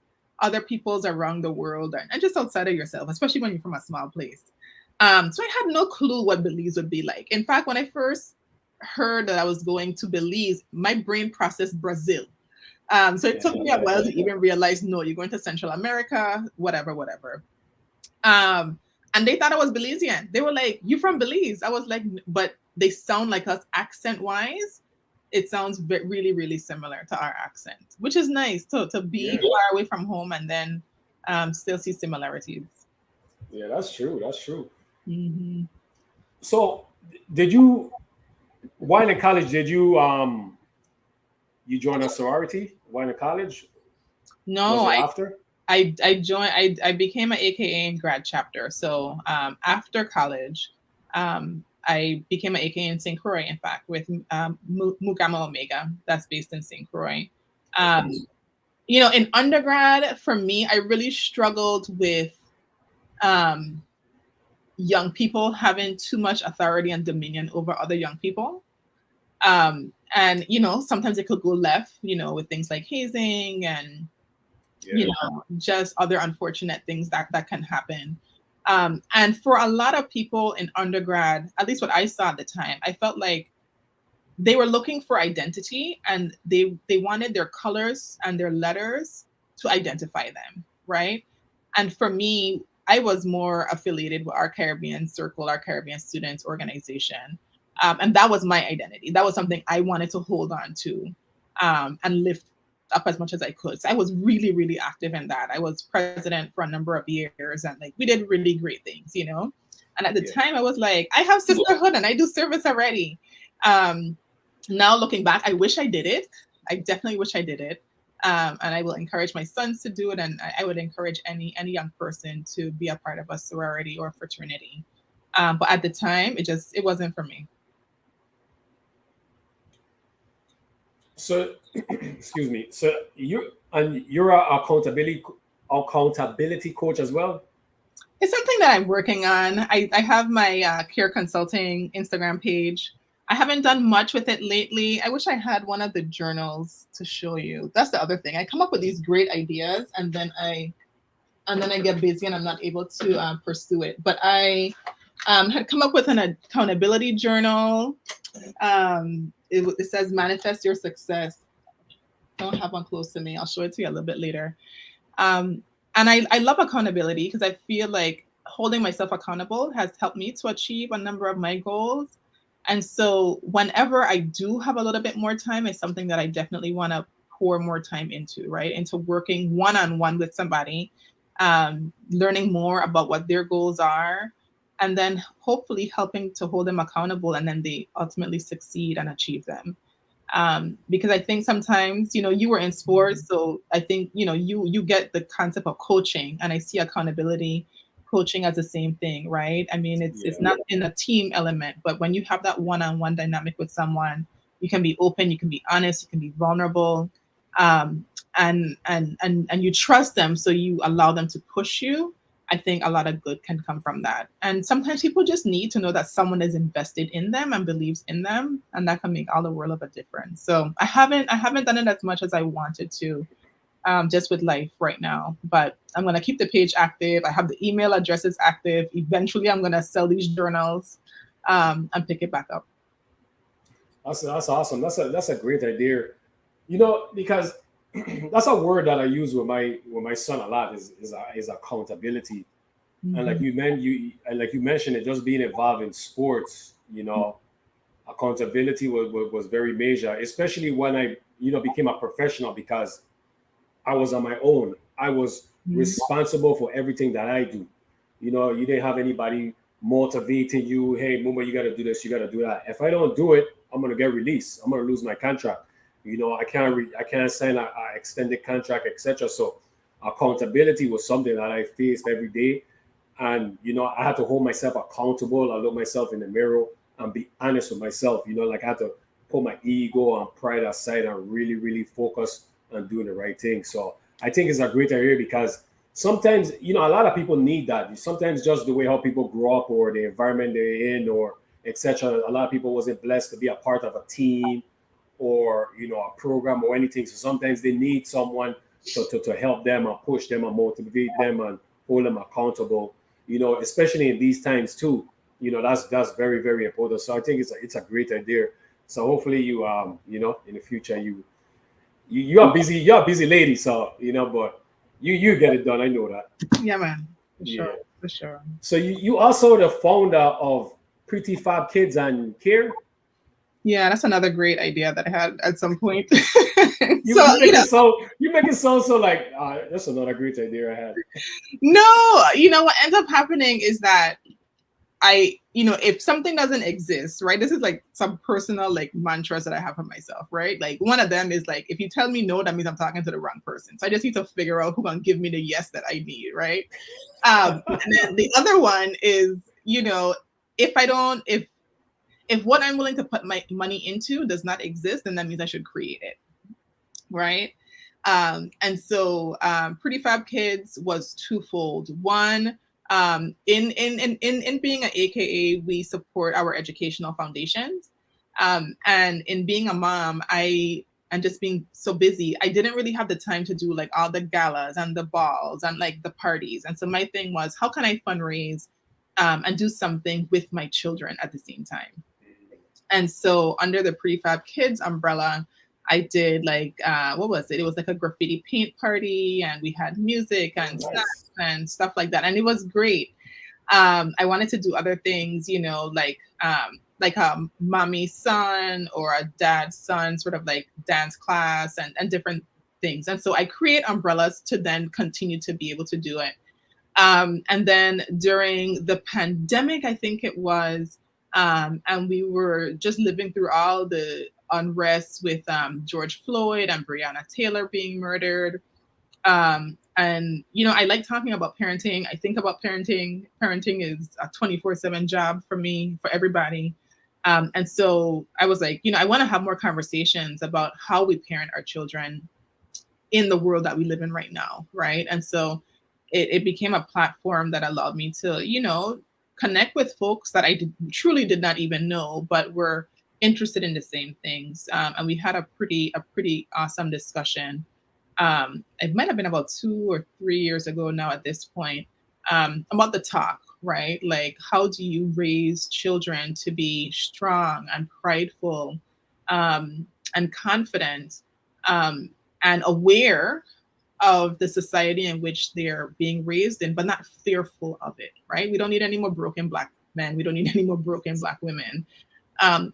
other peoples around the world and just outside of yourself, especially when you're from a small place. So I had no clue what Belize would be like. In fact, when I first heard that I was going to Belize, my brain processed Brazil. So it took me a while to even realize, no, you're going to Central America, whatever, whatever. Um, and they thought I was Belizean. They were like, "You from Belize?" I was like, "But they sound like us accent wise. It sounds really, really similar to our accent, which is nice to be Yeah. far away from home and then still see similarities." Yeah. That's true. That's true. Hmm. So, did you while in college? Did you join a sorority while in college? Was No, it I after? I joined. I became an AKA in grad chapter. So after college, I became an AKA in St. Croix. In fact, with Mugama Omega, that's based in St. Croix. Um, Okay. in undergrad, for me, I really struggled with um, young people having too much authority and dominion over other young people. And sometimes it could go left. With things like hazing and Yeah. just other unfortunate things that can happen. And for a lot of people in undergrad, at least what I saw at the time, I felt like they were looking for identity and they wanted their colors and their letters to identify them, right? And for me, I was more affiliated with our Caribbean Circle, our Caribbean Students Organization. And that was my identity. That was something I wanted to hold on to and lift up as much as I could. So I was really, really active in that. I was president for a number of years and like we did really great things. And at the Yeah. time I was like, I have sisterhood and I do service already. Um, Now looking back, I wish I did it. I definitely wish I did it. And I will encourage my sons to do it, and I would encourage any young person to be a part of a sorority or fraternity. But at the time, it wasn't for me. So, excuse me. So you're a accountability accountability coach as well? It's something that I'm working on. I have my care consulting Instagram page. I haven't done much with it lately. I wish I had one of the journals to show you. That's the other thing. I come up with these great ideas, and then I get busy and I'm not able to pursue it. But I had come up with an accountability journal. It says manifest your success. I don't have one close to me. I'll show it to you a little bit later. Um, and I love accountability because I feel like holding myself accountable has helped me to achieve a number of my goals. And so whenever I do have a little bit more time, it's something that I definitely want to pour more time into, right? Into working one-on-one with somebody, learning more about what their goals are, and then hopefully helping to hold them accountable, and then they ultimately succeed and achieve them. Because I think sometimes, you were in sports, so I think, you get the concept of coaching, and I see accountability coaching as the same thing, right? I mean, it's Yeah. not in a team element, but when you have that one-on-one dynamic with someone, you can be open, you can be honest, you can be vulnerable, um, and you trust them, so you allow them to push you. I think a lot of good can come from that. And sometimes people just need to know that someone is invested in them and believes in them, and that can make all the world of a difference. So I haven't done it as much as I wanted to, just with life right now. But I'm gonna keep the page active. I have the email addresses active. Eventually, I'm gonna sell these journals, and pick it back up. That's awesome. That's a great idea. Because that's a word that I use with my son a lot is accountability. And Mhm. like you mentioned it, just being involved in sports, accountability was very major, especially when I became a professional because I was on my own. I was Mhm. responsible for everything that I do. You didn't have anybody motivating you. Hey, Mumba, you got to do this. You got to do that. If I don't do it, I'm gonna get released. I'm gonna lose my contract. I can't sign a extended contract, etc. So accountability was something that I faced every day, and I had to hold myself accountable. I look myself in the mirror and be honest with myself. Like I had to put my ego and pride aside and really, really focus on doing the right thing. So I think it's a great idea because sometimes a lot of people need that. Sometimes just the way how people grow up or the environment they're in or etc. A lot of people wasn't blessed to be a part of a team or a program or anything. So sometimes they need someone to help them and push them and motivate them and hold them accountable. Especially in these times too. That's very, very important. So I think it's a great idea. So hopefully in the future you're a busy lady, so but you get it done. I know that. Yeah, man, for sure, Yeah. for sure. So you also the founder of Pretty Fab Kids and Care. Yeah, that's another great idea that I had at some point. You So, you make it so you make it so like that's another great idea I had. no, what ends up happening is that if something doesn't exist, right? This is like some personal like mantras that I have for myself, right? Like one of them is like, if you tell me no, that means I'm talking to the wrong person. So I just need to figure out who can give me the yes that I need, right? And then the other one is, if I don't, if what I'm willing to put my money into does not exist, then that means I should create it, right? And so Pretty Fab Kids was twofold. One, in being an AKA, we support our educational foundations. And in being a mom, and just being so busy, I didn't really have the time to do like all the galas and the balls and like the parties. And so my thing was, how can I fundraise and do something with my children at the same time? And so under the Prefab Kids umbrella, I did like what was it? It was like a graffiti paint party, and we had music Oh, and nice. snacks and stuff like that, and it was great. I wanted to do other things, like a mommy son or a dad son sort of like dance class and different things. And so I create umbrellas to then continue to be able to do it. And then during the pandemic, I think it was, and we were just living through all the unrest with George Floyd and Breonna Taylor being murdered. And, I like talking about parenting. I think about parenting. Parenting is a 24/7 job for me, for everybody. And so I was like, I want to have more conversations about how we parent our children in the world that we live in right now, right? And so it became a platform that allowed me to, connect with folks that truly did not even know, but were interested in the same things. And we had a pretty awesome discussion. It might have been about 2 or 3 years ago now at this point, about the talk, right? Like, how do you raise children to be strong and prideful, and confident, um, and aware of the society in which they're being raised in, but not fearful of it, right? We don't need any more broken Black men. We don't need any more broken Black women.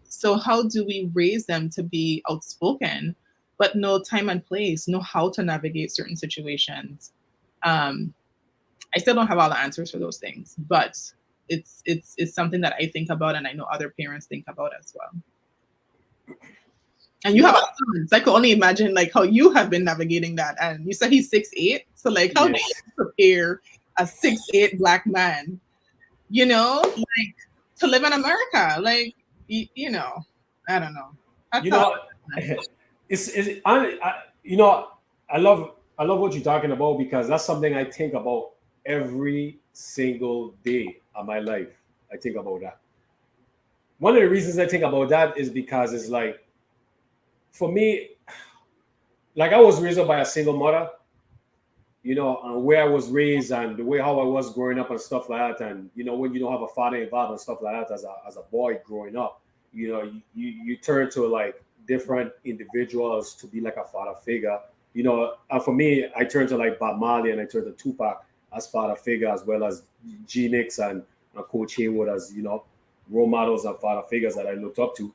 So, how do we raise them to be outspoken, but know time and place, know how to navigate certain situations? Um, I still don't have all the answers for those things, but it's something that I think about, and I know other parents think about as well. And you You have know, a son, so I could only imagine like how you have been navigating that. And you said he's 6'8", so like how do you yes. prepare a 6'8" Black man, like to live in America? Like I don't know. That's You how. know, you know, I love what you're talking about because that's something I think about every single day of my life. I think about that. One of the reasons I think about that is because it's like, for me, like I was raised up by a single mother, and where I was raised and the way how I was growing up and stuff like that. And when you don't have a father involved and stuff like that as a boy growing up, you turn to like different individuals to be like a father figure. And for me, I turned to like Bob Marley and I turned to Tupac as father figure, as well as G Nix and Coach Haywood as role models and father figures that I looked up to.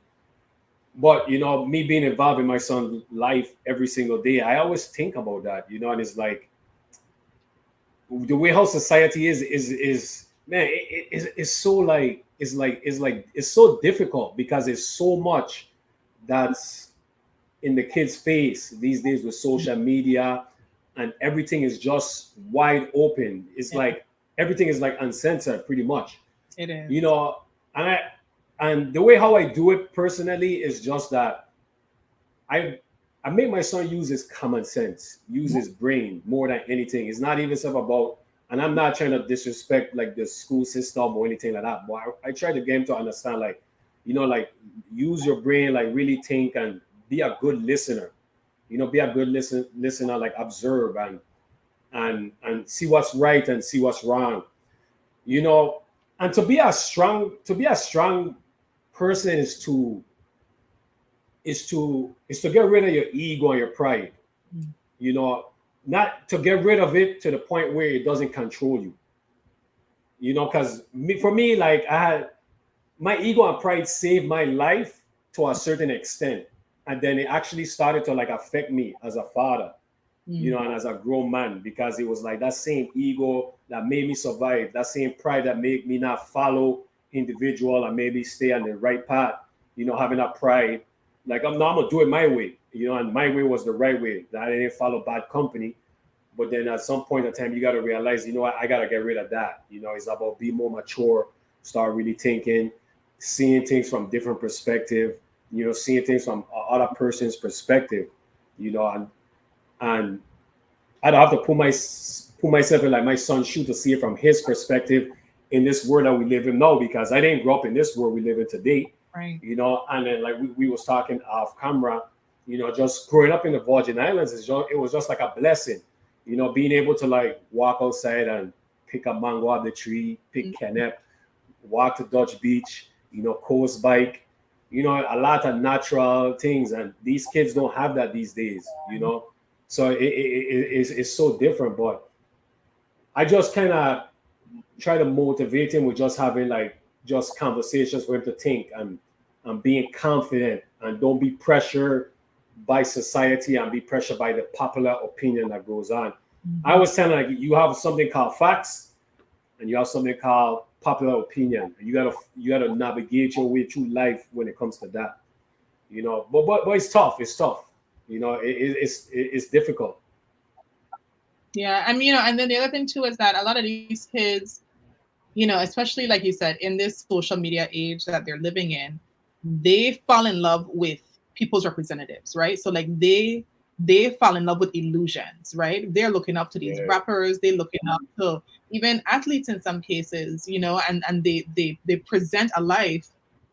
But me being involved in my son's life every single day, I always think about that, and it's like the way how society is man, it's so like it's so difficult because it's so much that's in the kids' face these days with social media, and everything is just wide open. It's Yeah, like everything is like uncensored pretty much, it is. you know and the way how I do it personally is just that I I make my son use his common sense, use his brain more than anything. It's not even stuff about, and I'm not trying to disrespect like the school system or anything like that. But I try to get him to understand, like, like use your brain, like really think and be a good listener. Be a good listener, like observe and see what's right and see what's wrong. You know, and to be a strong person is to get rid of your ego and your pride. Mm. you know Not to get rid of it to the point where it doesn't control you. Because for me, like, I had my ego and pride saved my life to a certain extent, and then it actually started to like affect me as a father, Mm. and as a grown man, because it was like that same ego that made me survive, that same pride that made me not follow individual and maybe stay on the right path. Having that pride, like, I'm gonna do it my way, and my way was the right way. That I didn't follow bad company. But then at some point in time, you got to realize, what, I got to get rid of that. It's about being more mature, start really thinking, seeing things from different perspective, seeing things from other person's perspective, and I don't have to put myself in like my son's shoe to see it from his perspective in this world that we live in now, because I didn't grow up in this world we live in today. Right. And then like we was talking off camera, just growing up in the Virgin Islands it was just like a blessing, being able to like walk outside and pick a mango off the tree, pick kennep, walk to Dutch Beach, coast bike, a lot of natural things, and these kids don't have that these days. So it's so different. But I just kind of try to motivate him with just having like just conversations for him to think and being confident, and don't be pressured by society and be pressured by the popular opinion that goes on. I Mhm. always tell him, like, you have something called facts and you have something called popular opinion. You gotta navigate your way through life when it comes to that. But it's tough. It's tough. It's difficult. Yeah, and then the other thing too is that a lot of these kids, especially like you said, in this social media age that they're living in, they fall in love with people's representatives, right? So like they fall in love with illusions, right? They're looking up to these Yeah, rappers, they're looking up to even athletes in some cases, and they present a life,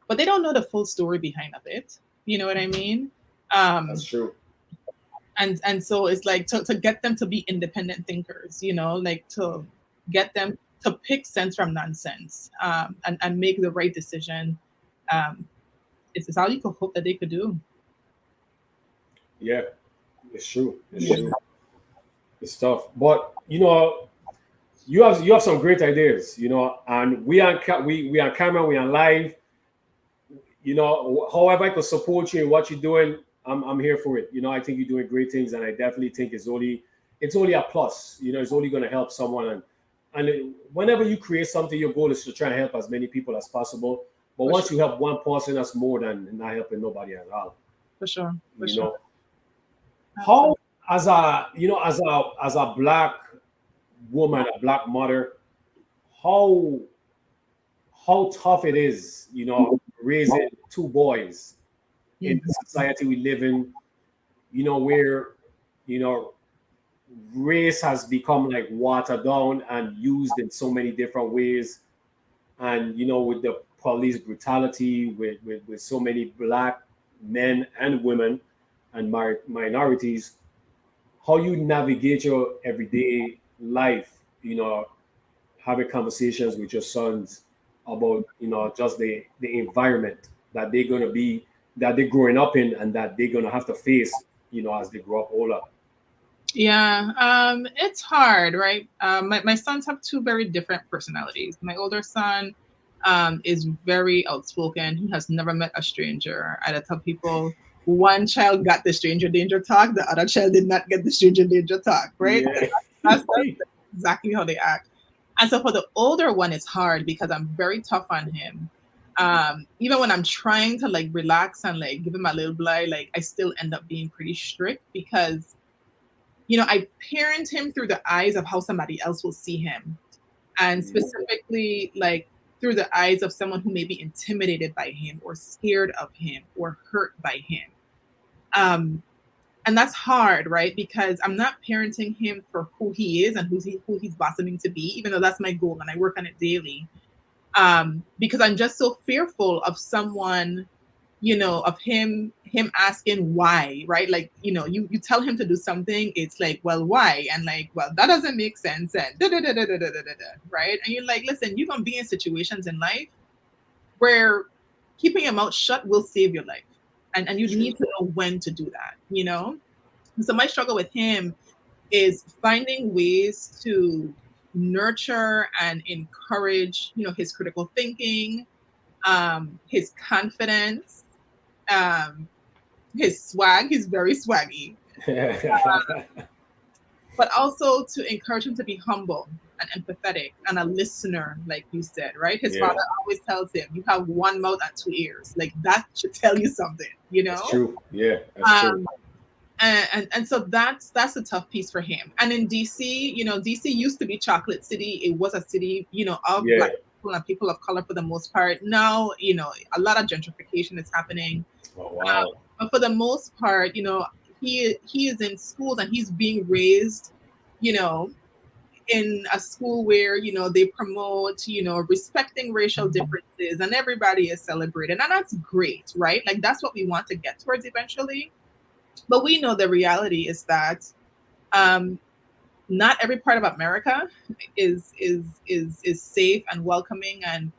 but they don't know the full story behind of it. You know what I mean? that's Um, true. and so it's like to get them to be independent thinkers, like to get them to pick sense from nonsense, and make the right decision. Um, it's all you could hope that they could do. Yeah, it's true. It's Yeah. true. It's tough, but you have some great ideas, and we on camera, we on live. However I could support you in what you're doing, I'm here for it. I think you're doing great things, and I definitely think it's only a plus. It's only going to help someone, whenever you create something, your goal is to try and help as many people as possible. But For once sure, you help one person, that's more than not helping nobody at all. for sure, for You sure. know how Absolutely. as a black woman, a black mother, how how tough it is, raising two boys in the Mhm. society we live in, where you know race has become like watered down and used in so many different ways, and with the police brutality, with so many black men and women and minorities, how you navigate your everyday life, having conversations with your sons about just the environment that they're growing up in, and that they're gonna have to face as they grow up older. Yeah, it's hard, right? My sons have two very different personalities. My older son is very outspoken. He has never met a stranger. I tell people one child got the stranger danger talk, the other child did not get the stranger danger talk, right? Yeah. That's exactly how they act. And so for the older one, it's hard because I'm very tough on him. Even when I'm trying to like relax and like give him a little blah, like I still end up being pretty strict because I parent him through the eyes of how somebody else will see him, and Mhm. specifically like through the eyes of someone who may be intimidated by him or scared of him or hurt by him. Um, and that's hard, right? Because I'm not parenting him for who he is and who he's blossoming to be, even though that's my goal and I work on it daily. Because I'm just so fearful of someone, of him asking why, right? Like, you tell him to do something, it's like, well, why? And like, well, that doesn't make sense, and da da da da da da da da, right? And you're like, listen, you're gonna be in situations in life where keeping your mouth shut will save your life, and you True. need to know when to do that. And so my struggle with him is finding ways to nurture and encourage, his critical thinking, his confidence, um, his swag. He's very swaggy, but also to encourage him to be humble and empathetic and a listener, like you said, right? His Yeah, father always tells him, "You have one mouth and two ears." Like that should tell you something, you that's know. true. Yeah, that's true. Um, and so that's a tough piece for him. And in DC, DC used to be chocolate city. It was a city, of Yeah. black people and people of color for the most part. Now, a lot of gentrification is happening. Oh, wow. But for the most part, he is in schools and he's being raised, you know, in a school where they promote respecting racial differences and everybody is celebrated, and that's great, right? Like that's what we want to get towards eventually. But we know the reality is that um, not every part of America is safe and welcoming and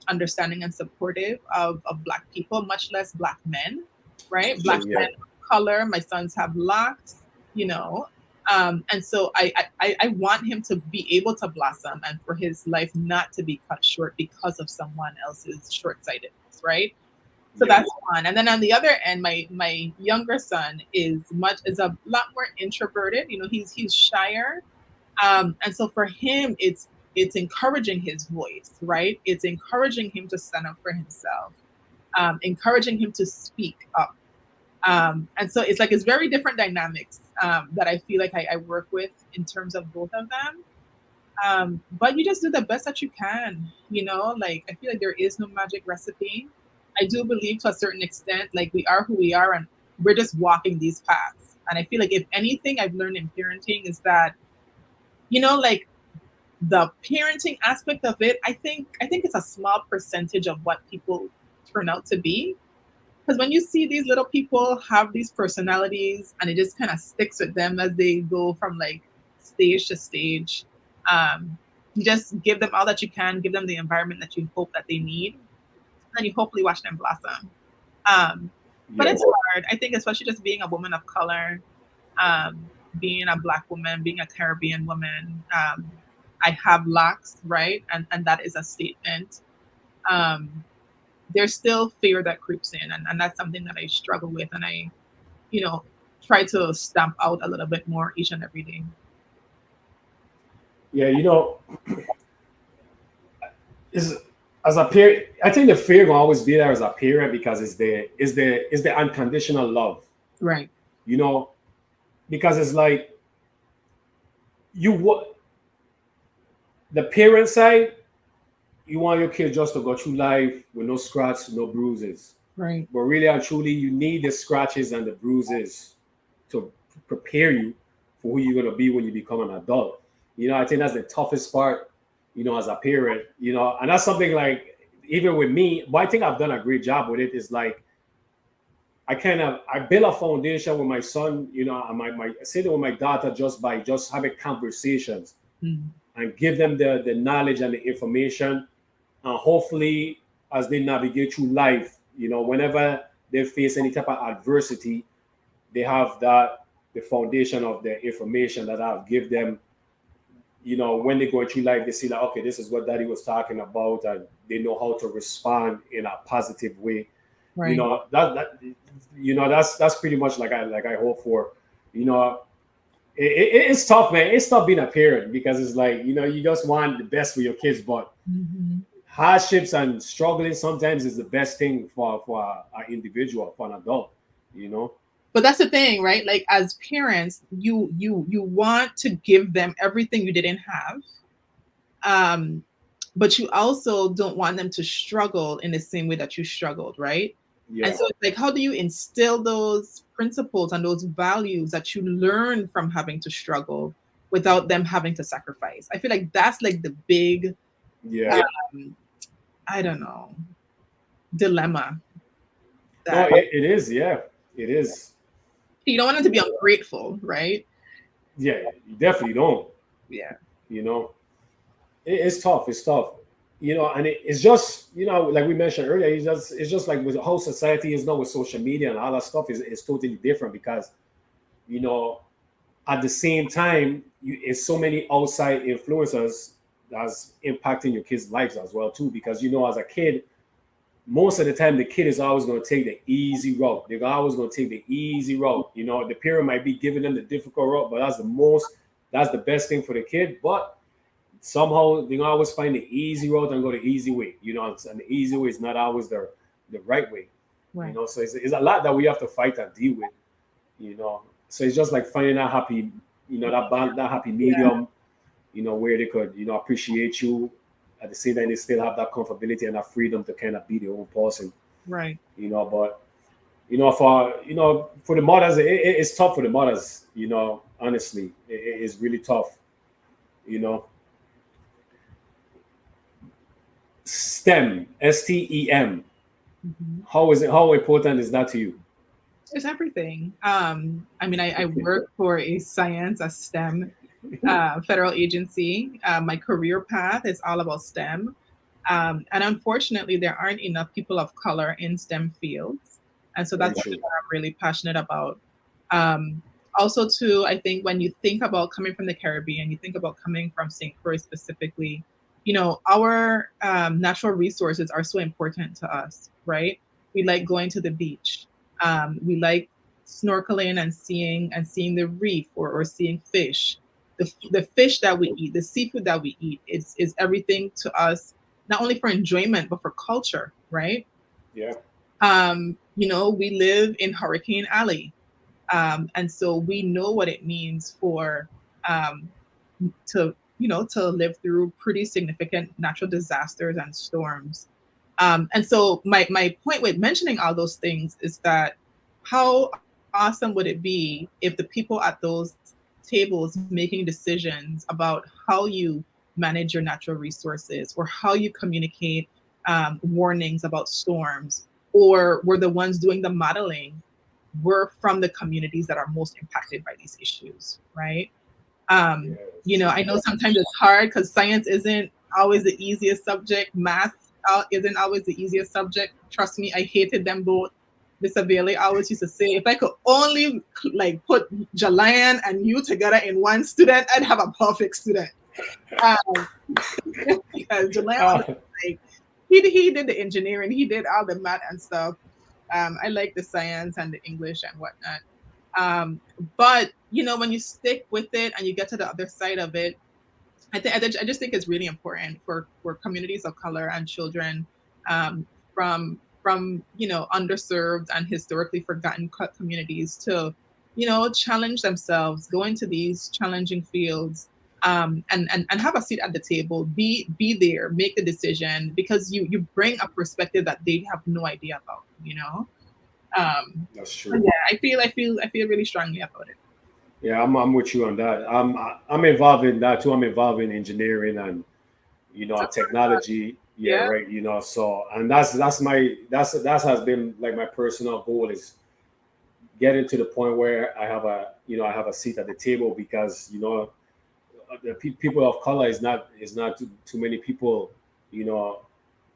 understanding and supportive of Black people, much less Black men, right? Black Yeah. men of color. My sons have locks, you know. And so I want him to be able to blossom and for his life not to be cut short because of someone else's short sightedness, right? So Yeah. that's one. And then on the other end, my younger son is a lot more introverted. He's shyer. And so for him, it's encouraging his voice, right? It's encouraging him to stand up for himself, encouraging him to speak up. And so it's very different dynamics that I feel like I work with in terms of both of them. But you just do the best that you can, like I feel like there is no magic recipe. I do believe to a certain extent, like we are who we are and we're just walking these paths. And I feel like if anything I've learned in parenting is that, like the parenting aspect of it, I think it's a small percentage of what people turn out to be. Because when you see these little people have these personalities and it just kind of sticks with them as they go from like stage to stage, you just give them all that you can, give them the environment that you hope that they need, and you hopefully watch them blossom. But Yeah. it's hard. I think, especially just being a woman of color, being a Black woman, being a Caribbean woman. I have locks, right? And that is a statement. Um, there's still fear that creeps in, and that's something that I struggle with, and I, you know, try to stamp out a little bit more each and every day. Yeah, is as a parent, I think the fear will always be there as a parent because it's the unconditional love, Right. you know, because it's like you what the parent side, you want your kid just to go through life with no scratch, no bruises. Right. But really and truly, you need the scratches and the bruises to prepare you for who you're gonna be when you become an adult. I think that's the toughest part, as a parent, and that's something like even with me, but I think I've done a great job with it, is like I build a foundation with my son, and my sitting with my daughter just by just having conversations Mm. and give them the knowledge and the information. And hopefully, as they navigate through life, whenever they face any type of adversity, they have the foundation of the information that I've give them. When they go through life, they see like, okay, this is what daddy was talking about, and they know how to respond in a positive way. Right. That's pretty much like I hope for. You know, it's tough, man. It's tough being a parent because it's like you just want the best for your kids, but Hmm. hardships and struggling sometimes is the best thing for an individual, for an adult. You know. But that's the thing, right? Like as parents, you want to give them everything you didn't have, um, but you also don't want them to struggle in the same way that you struggled, right? And Yeah. so it's like, how do you instill those principles and those values that you learn from having to struggle without them having to sacrifice? I feel like that's like the big, Yeah. um, I don't know, dilemma No, that it is. Yeah, it is. you don't want them to be ungrateful, right? Yeah, you definitely don't. Yeah. You know, it's tough. It's tough. And it's just like we mentioned earlier, it's just like with how society is now with social media and all that stuff is totally different because you know at the same time it's so many outside influencers that's impacting your kids' lives as well too. Because as a kid, most of the time the kid is always going to take the easy route. They're always going to take the easy route. The parent might be giving them the difficult route, but that's the best thing for the kid. But somehow they always find the easy road and go the easy way, and the easy way is not always the right way, Right. so it's a lot that we have to fight and deal with, so it's just like finding that happy, that happy Yeah. medium, where they could, appreciate you at the same time they still have that comfortability and that freedom to kind of be their own person, Right. but for the mothers, it's tough for the mothers, honestly, it's really tough, you know STEM, STEM. Mhm. How important is that to you? It's everything. I mean, I work for a science, a STEM federal agency. My career path is all about STEM. And unfortunately, there aren't enough people of color in STEM fields. And so Very that's something true. that I'm really passionate about. Um, Also, too, I think when you think about coming from the Caribbean, you think about coming from St. Croix specifically, our natural resources are so important to us, right? We like going to the beach. We like snorkeling and seeing the reef or seeing fish. The fish that we eat, the seafood that we eat is everything to us, not only for enjoyment but for culture, right? Yeah. We live in Hurricane Alley, and so we know what it means for um, to live through pretty significant natural disasters and storms. And so my point with mentioning all those things is that how awesome would it be if the people at those tables making decisions about how you manage your natural resources or how you communicate warnings about storms, or were the ones doing the modeling were from the communities that are most impacted by these issues, right? Yeah, You it's know, true. I know sometimes it's hard because science isn't always the easiest subject. Math isn't always the easiest subject. Trust me, I hated them both. Mr. Bailey always used to say, if I could only like put Jalayan and you together in one student, I'd have a perfect student. Um, because Jalayan, Ah, honestly, like, he did the engineering, he did all the math and stuff. I like the science and the English and whatnot. Um, but you know, when you stick with it and you get to the other side of it, I just think it's really important for communities of color and children um, from you know underserved and historically forgotten communities to you know challenge themselves, go into these challenging fields, and have a seat at the table, be there, make the decision because you bring a perspective that they have no idea about, you know. that's But true. yeah, I feel really strongly about it. Yeah, I'm with you on that. I'm involved in that too. I'm involved in engineering and technology. Yeah, Yeah. right. So and that's has been like my personal goal is getting to the point where I have a seat at the table because the people of color is not too many people you know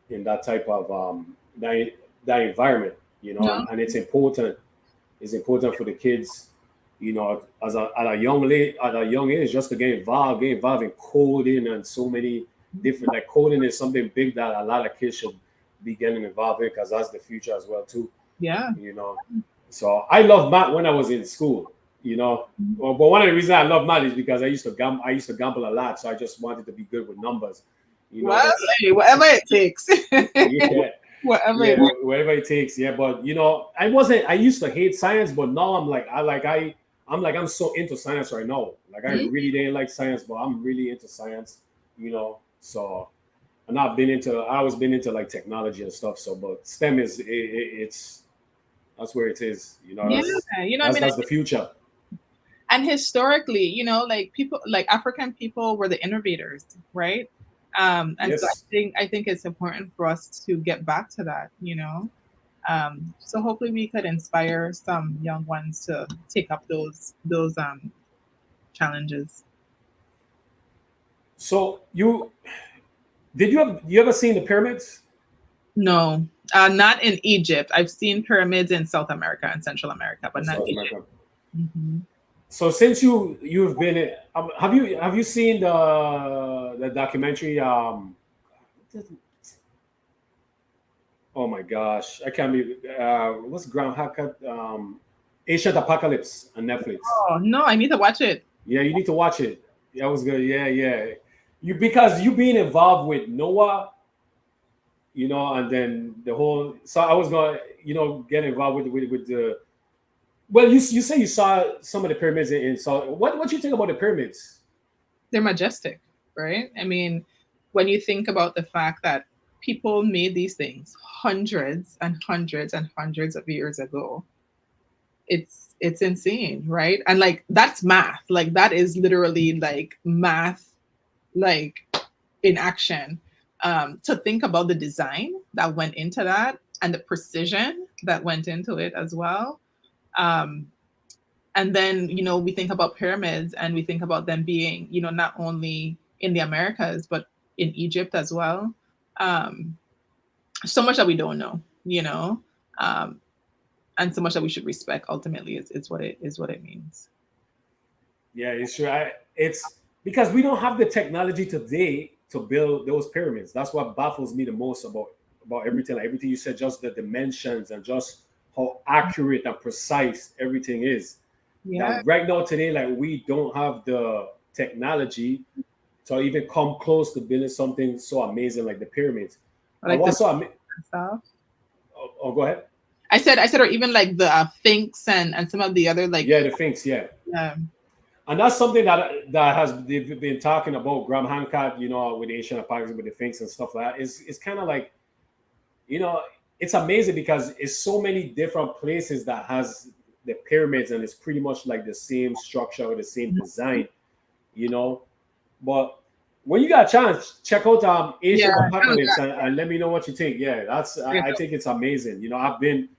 in that type of that environment No. and it's important for the kids as at a young age just to get involved in coding and so many different like coding is something big that a lot of kids should be getting involved in because that's the future as well too Yeah. you know. So I love math when I was in school, you know. Well, but one of the reasons I love math is because I used to gamble a lot, so I just wanted to be good with numbers, Well, But hey, whatever it takes. yeah, Whatever yeah, it whatever it takes, yeah. But I wasn't. I used to hate science, but now I'm so into science right now. Like I Mhm. really didn't like science, but I'm really into science, So and I always been into like technology and stuff. So, but STEM it's that's where it is. Yeah, you know, I mean, That's the future. and historically, you know, like people, like African people were the innovators, right? And so Yes. I think it's important for us to get back to that, you know. So hopefully we could inspire some young ones to take up those challenges. So you ever seen the pyramids No, not in Egypt. I've seen pyramids in South America and Central America, but in not South Egypt. America? Hmm. So since you've been have you seen the documentary oh my gosh I can't be what's Ground Haircut Ancient Apocalypse on Netflix. Oh no, I need to watch it. Yeah, you need to watch it. That was good. Yeah, yeah. Because you being involved with Noah, and then the whole. So I was gonna, get involved with the. Well, you say you saw some of the pyramids in so what you think about the pyramids? They're majestic, right? I mean, when you think about the fact that people made these things hundreds and hundreds and hundreds of years ago, it's insane, right? And like that's math. Like that is literally like math, like in action. To think about the design that went into that and the precision that went into it as well. Um, and then you know we think about pyramids and we think about them being you know not only in the Americas but in Egypt as well. um so much that we don't know, you know. um and so much that we should respect ultimately is what it means. Yeah, it's true. It's because we don't have the technology today to build those pyramids. That's what baffles me the most about everything. Like everything you said, just the dimensions and just how accurate and precise everything is. Yeah, That right now today, like we don't have the technology to even come close to building something so amazing like the pyramids. or And like the what's so stuff. go ahead. I said or even like the Sphinx and some of the other like Yeah, the Sphinx. Yeah, um, and that's something that has they've been talking about Graham Hancock, with the Asian Apocalypse with the Sphinx and stuff like that. It's kind of like, you know, it's amazing because it's so many different places that has the pyramids, and it's pretty much like the same structure or the same design, you know. But when you got a chance, check out Yeah. Asian Oh, apocalypse, and let me know what you think. Yeah, that's yeah. I think it's amazing. You know, I've been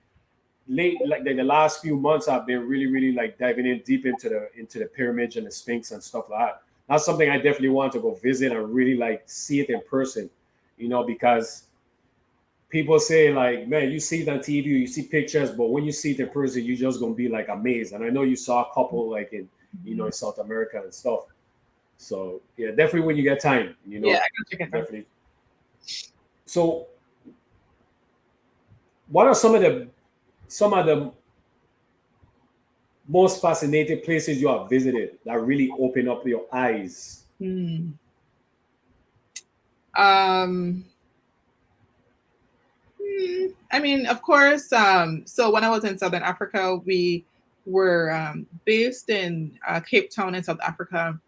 late like the last few months. I've been really really like diving in deep into the pyramids and the Sphinx and stuff like that. That's something I definitely want to go visit and really like see it in person. You know, because people say like, man, you see it on TV, you see pictures, but when you see it in person, you're just gonna be like amazed. And I know you saw a couple like in in South America and stuff. So yeah, definitely when you get time, Yeah, I can check it out. definitely. So what are some of the most fascinating places you have visited that really open up your eyes? Hmm. Um, I mean, of course. So when I was in Southern Africa, we were based in Cape Town in South Africa,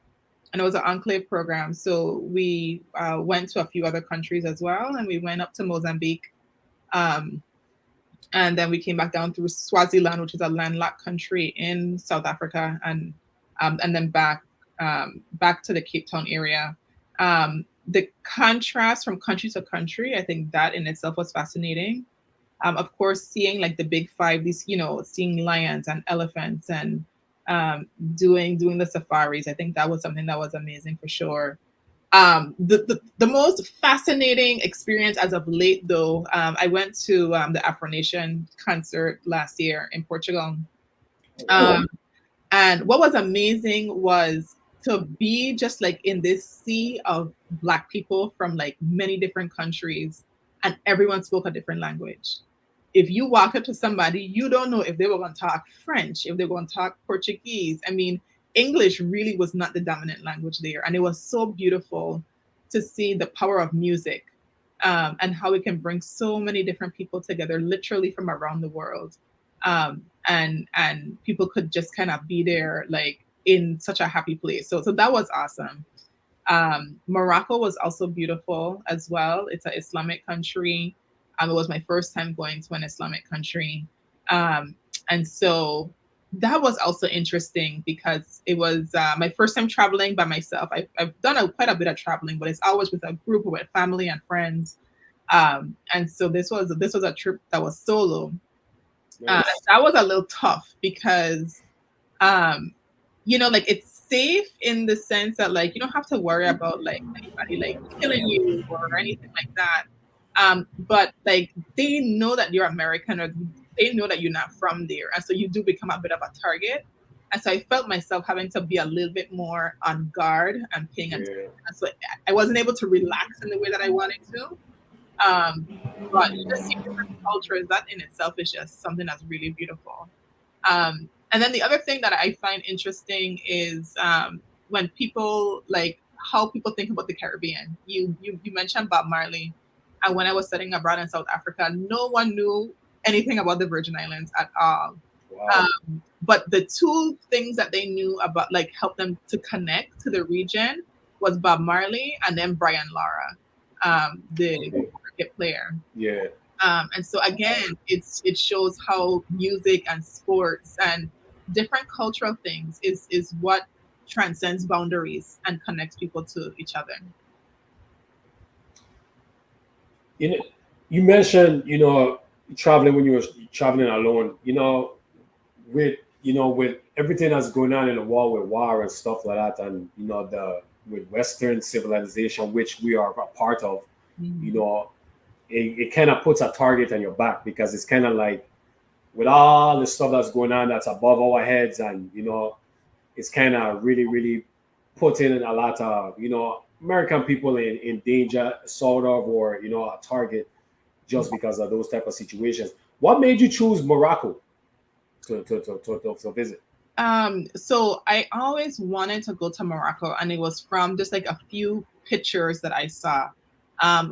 and it was an enclave program. So we went to a few other countries as well, and we went up to Mozambique, um, and then we came back down through Swaziland, which is a landlocked country in South Africa, and then back to the Cape Town area. The contrast from country to country, I think that in itself was fascinating. Of course, seeing like the big five, these seeing lions and elephants and doing the safaris, I think that was something that was amazing for sure. The most fascinating experience as of late, though, I went to the Afro Nation concert last year in Portugal. Oh, wow. Um, and what was amazing was to be just like in this sea of Black people from like many different countries, and everyone spoke a different language. If you walk up to somebody, you don't know if they were going to talk French, if they were going to talk Portuguese. I mean, English really was not the dominant language there. And it was so beautiful to see the power of music, and how it can bring so many different people together, literally from around the world. And people could just kind of be there like in such a happy place. So that was awesome. Morocco was also beautiful as well. It's an Islamic country. It was my first time going to an Islamic country. Um, and so that was also interesting because it was my first time traveling by myself. I've done quite a bit of traveling, but it's always with a group or with family and friends. And so this was a trip that was solo. Nice. That was a little tough because um like it's safe in the sense that like you don't have to worry about like anybody like killing you or anything like that, but like they know that you're American, or they know that you're not from there, and so you do become a bit of a target. And so I felt myself having to be a little bit more on guard and paying attention, Yeah. and so I wasn't able to relax in the way that I wanted to. um but just seeing different cultures, that in itself is just something that's really beautiful. And then the other thing that I find interesting is when people like how people think about the Caribbean. You mentioned Bob Marley, and when I was studying abroad in South Africa, no one knew anything about the Virgin Islands at all. Wow. But the two things that they knew about, like, helped them to connect to the region was Bob Marley and then Brian Lara, the Okay. cricket player. Yeah. And so again, it shows how music and sports and different cultural things is what transcends boundaries and connects people to each other. You know, you mentioned traveling when you were traveling alone. With with everything that's going on in the world with war and stuff like that, and the with Western civilization, which we are a part of, you Mhm. know, it kind of puts a target on your back because it's kind of like with all the stuff that's going on that's above our heads, and it's kind of really really putting a lot of American people in danger, sort of, or a target just because of those type of situations. What made you choose Morocco to visit? So I always wanted to go to Morocco, and it was from just like a few pictures that I saw.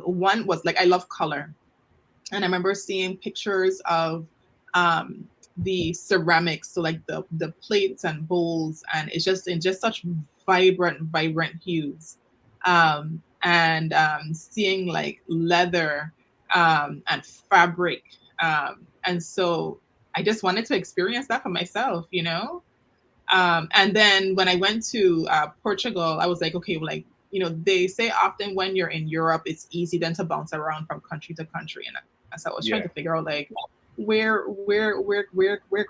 One was like I love color, and I remember seeing pictures of um, the ceramics, so like the plates and bowls, and it's just in just such vibrant hues, and seeing like leather and fabric, and so I just wanted to experience that for myself, And then when I went to Portugal, I was like, okay, well, like, they say often when you're in Europe, it's easy then to bounce around from country to country. And so I was trying Yeah. to figure out like where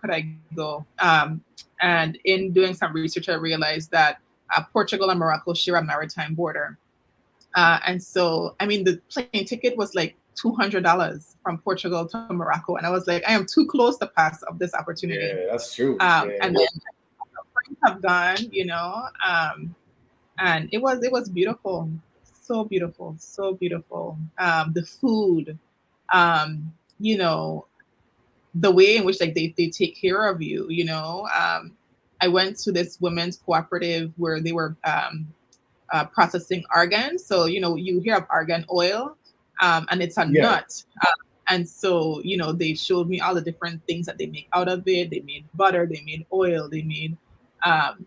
could I go? And in doing some research, I realized that Portugal and Morocco share a maritime border. And so, I mean, the plane ticket was like $200 from Portugal to Morocco. And I was like, I am too close to pass up this opportunity. Yeah, that's true. And then friends have gone, and it was beautiful, so beautiful, so beautiful. The food, um, you know, the way in which like they take care of you, I went to this women's cooperative where they were processing argan. So, you hear of argan oil, and it's a Yeah. nut. And so, they showed me all the different things that they make out of it. They made butter, they made oil, they made um,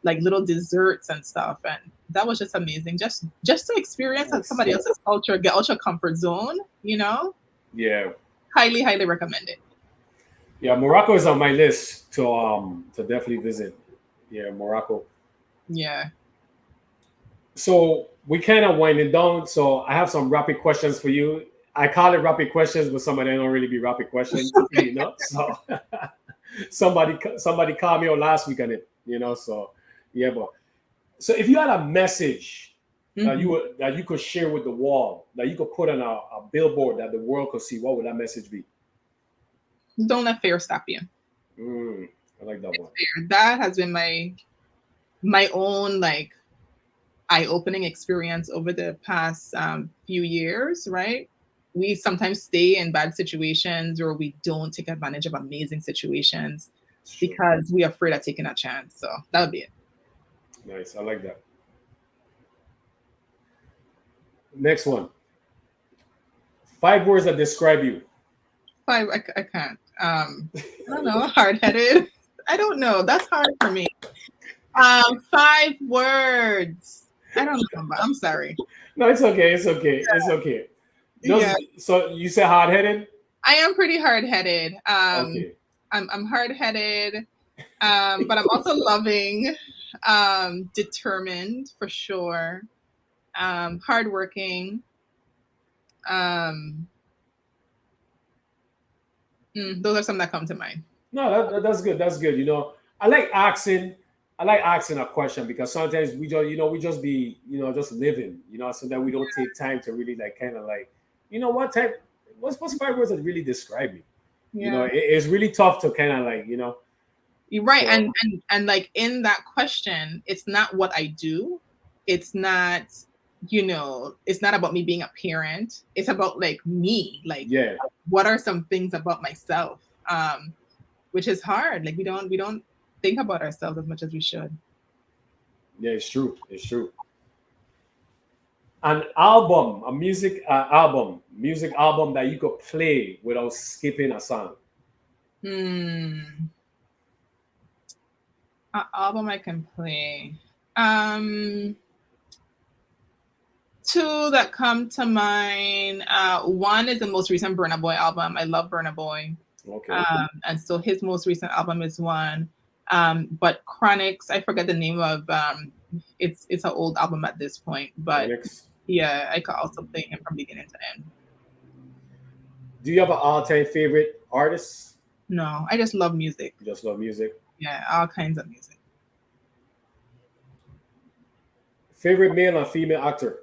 like little desserts and stuff. And that was just amazing. Just to experience somebody else's culture, get out your comfort zone, Yeah. highly, highly recommend it. Yeah, Morocco is on my list to definitely visit. Yeah, Morocco. Yeah. So we kind of winding down. So I have some rapid questions for you. I call it rapid questions, but some of them don't really be rapid questions, So somebody called me on last week on it, So yeah, but so if you had a message that you could share with the wall, that you could put on a billboard that the world could see, what would that message be? Don't let fear stop you. I like that one. That has been my own like eye-opening experience over the past few years, right? We sometimes stay in bad situations or we don't take advantage of amazing situations because we're afraid of taking a chance. So that would be it. Nice. I like that. Next one. 5 words that describe you. 5, I can't. I don't know, hard-headed. I don't know. That's hard for me. 5 words. I don't know. I'm sorry. No, it's okay. It's okay. Yeah. It's okay. So you say hard-headed? I am pretty hard-headed. Okay. I'm hard-headed, but I'm also loving, determined for sure, hardworking. Those are some that come to mind. No, that's good. That's good. I like asking a question because sometimes we just be, just living, so that we don't take time to really like kind of like, what's 5 words that really describe me? Yeah. It's really tough to kind of like, You're right. So. And like in that question, it's not what I do. It's not, it's not about me being a parent. It's about like me. Like, yeah. What are some things about myself? Which is hard. Like we don't think about ourselves as much as we should. Yeah, it's true. It's true. An album, a music album that you could play without skipping a song. An album I can play. 2 that come to mind. One is the most recent Burna Boy album. I love Burna Boy. Okay. And so his most recent album is one. But Chronics, I forget the name of. It's an old album at this point, but Chronics. Yeah, I could also play him from beginning to end. Do you have an all-time favorite artist? No, I just love music. You just love music? Yeah, all kinds of music. Favorite male or female actor?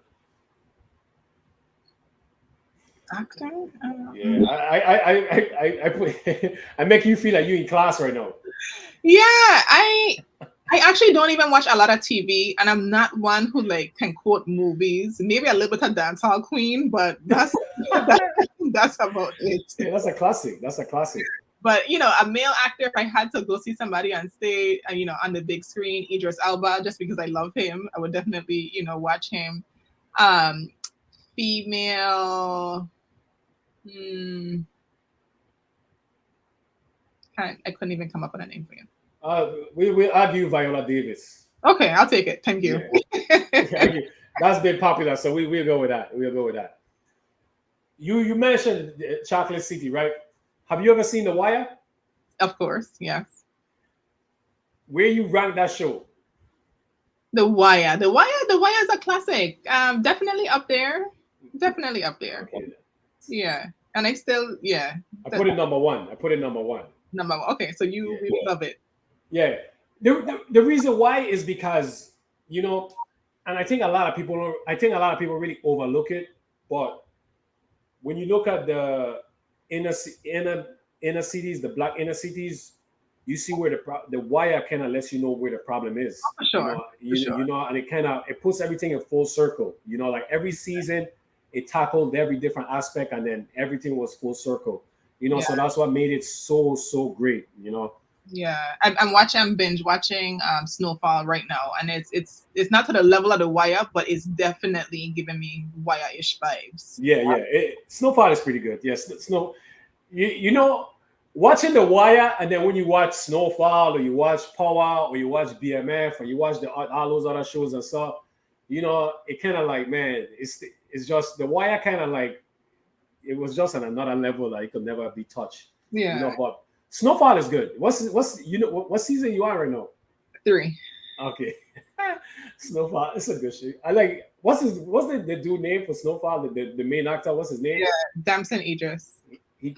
Actor? Yeah, I put I make you feel like you in class right now. Yeah, I actually don't even watch a lot of TV, and I'm not one who like can quote movies. Maybe a little bit of dancehall queen, but that's about it. Yeah, that's a classic. That's a classic. But a male actor, if I had to go see somebody on stage, on the big screen, Idris Elba, just because I love him, I would definitely watch him. Female. I couldn't even come up with a name for you. We argue Viola Davis. Okay, I'll take it. Thank you. Yeah. That's been popular, so we'll go with that. We'll go with that. You mentioned Chocolate City, right? Have you ever seen The Wire? Of course, yes. Where you rank that show? The Wire. The Wire is a classic. Definitely up there. Definitely up there. Okay. Yeah. And I still, yeah. I That, put it number one. I put it number one. number one. Okay, so you Yeah. really love it. Yeah. The reason why is because, you know, and I think a lot of people really overlook it, but when you look at the inner cities, the black inner cities, you see where the wire kind of lets you know where the problem is. For sure. For You sure. know, and it puts everything in full circle. You know, like every season, it tackled every different aspect, and then everything was full circle. You know, Yeah. so that's what made it so great. You know. Yeah. I'm binge watching Snowfall right now, and it's not to the level of the Wire, but it's definitely giving me Wire-ish vibes. Yeah. Snowfall is pretty good. Yes, You know, watching The Wire, and then when you watch Snowfall, or you watch Power, or you watch BMF, or you watch all those other shows and stuff, you know, it kind of like, man, it's just The Wire kind of like, it was just on another level that it could never be touched. You Yeah. know, but Snowfall is good. What's you know what season you are right now? 3. Okay. Snowfall, it's a good show. I like what's the dude name for Snowfall, the main actor, what's his name? Yeah. Damson Idris. He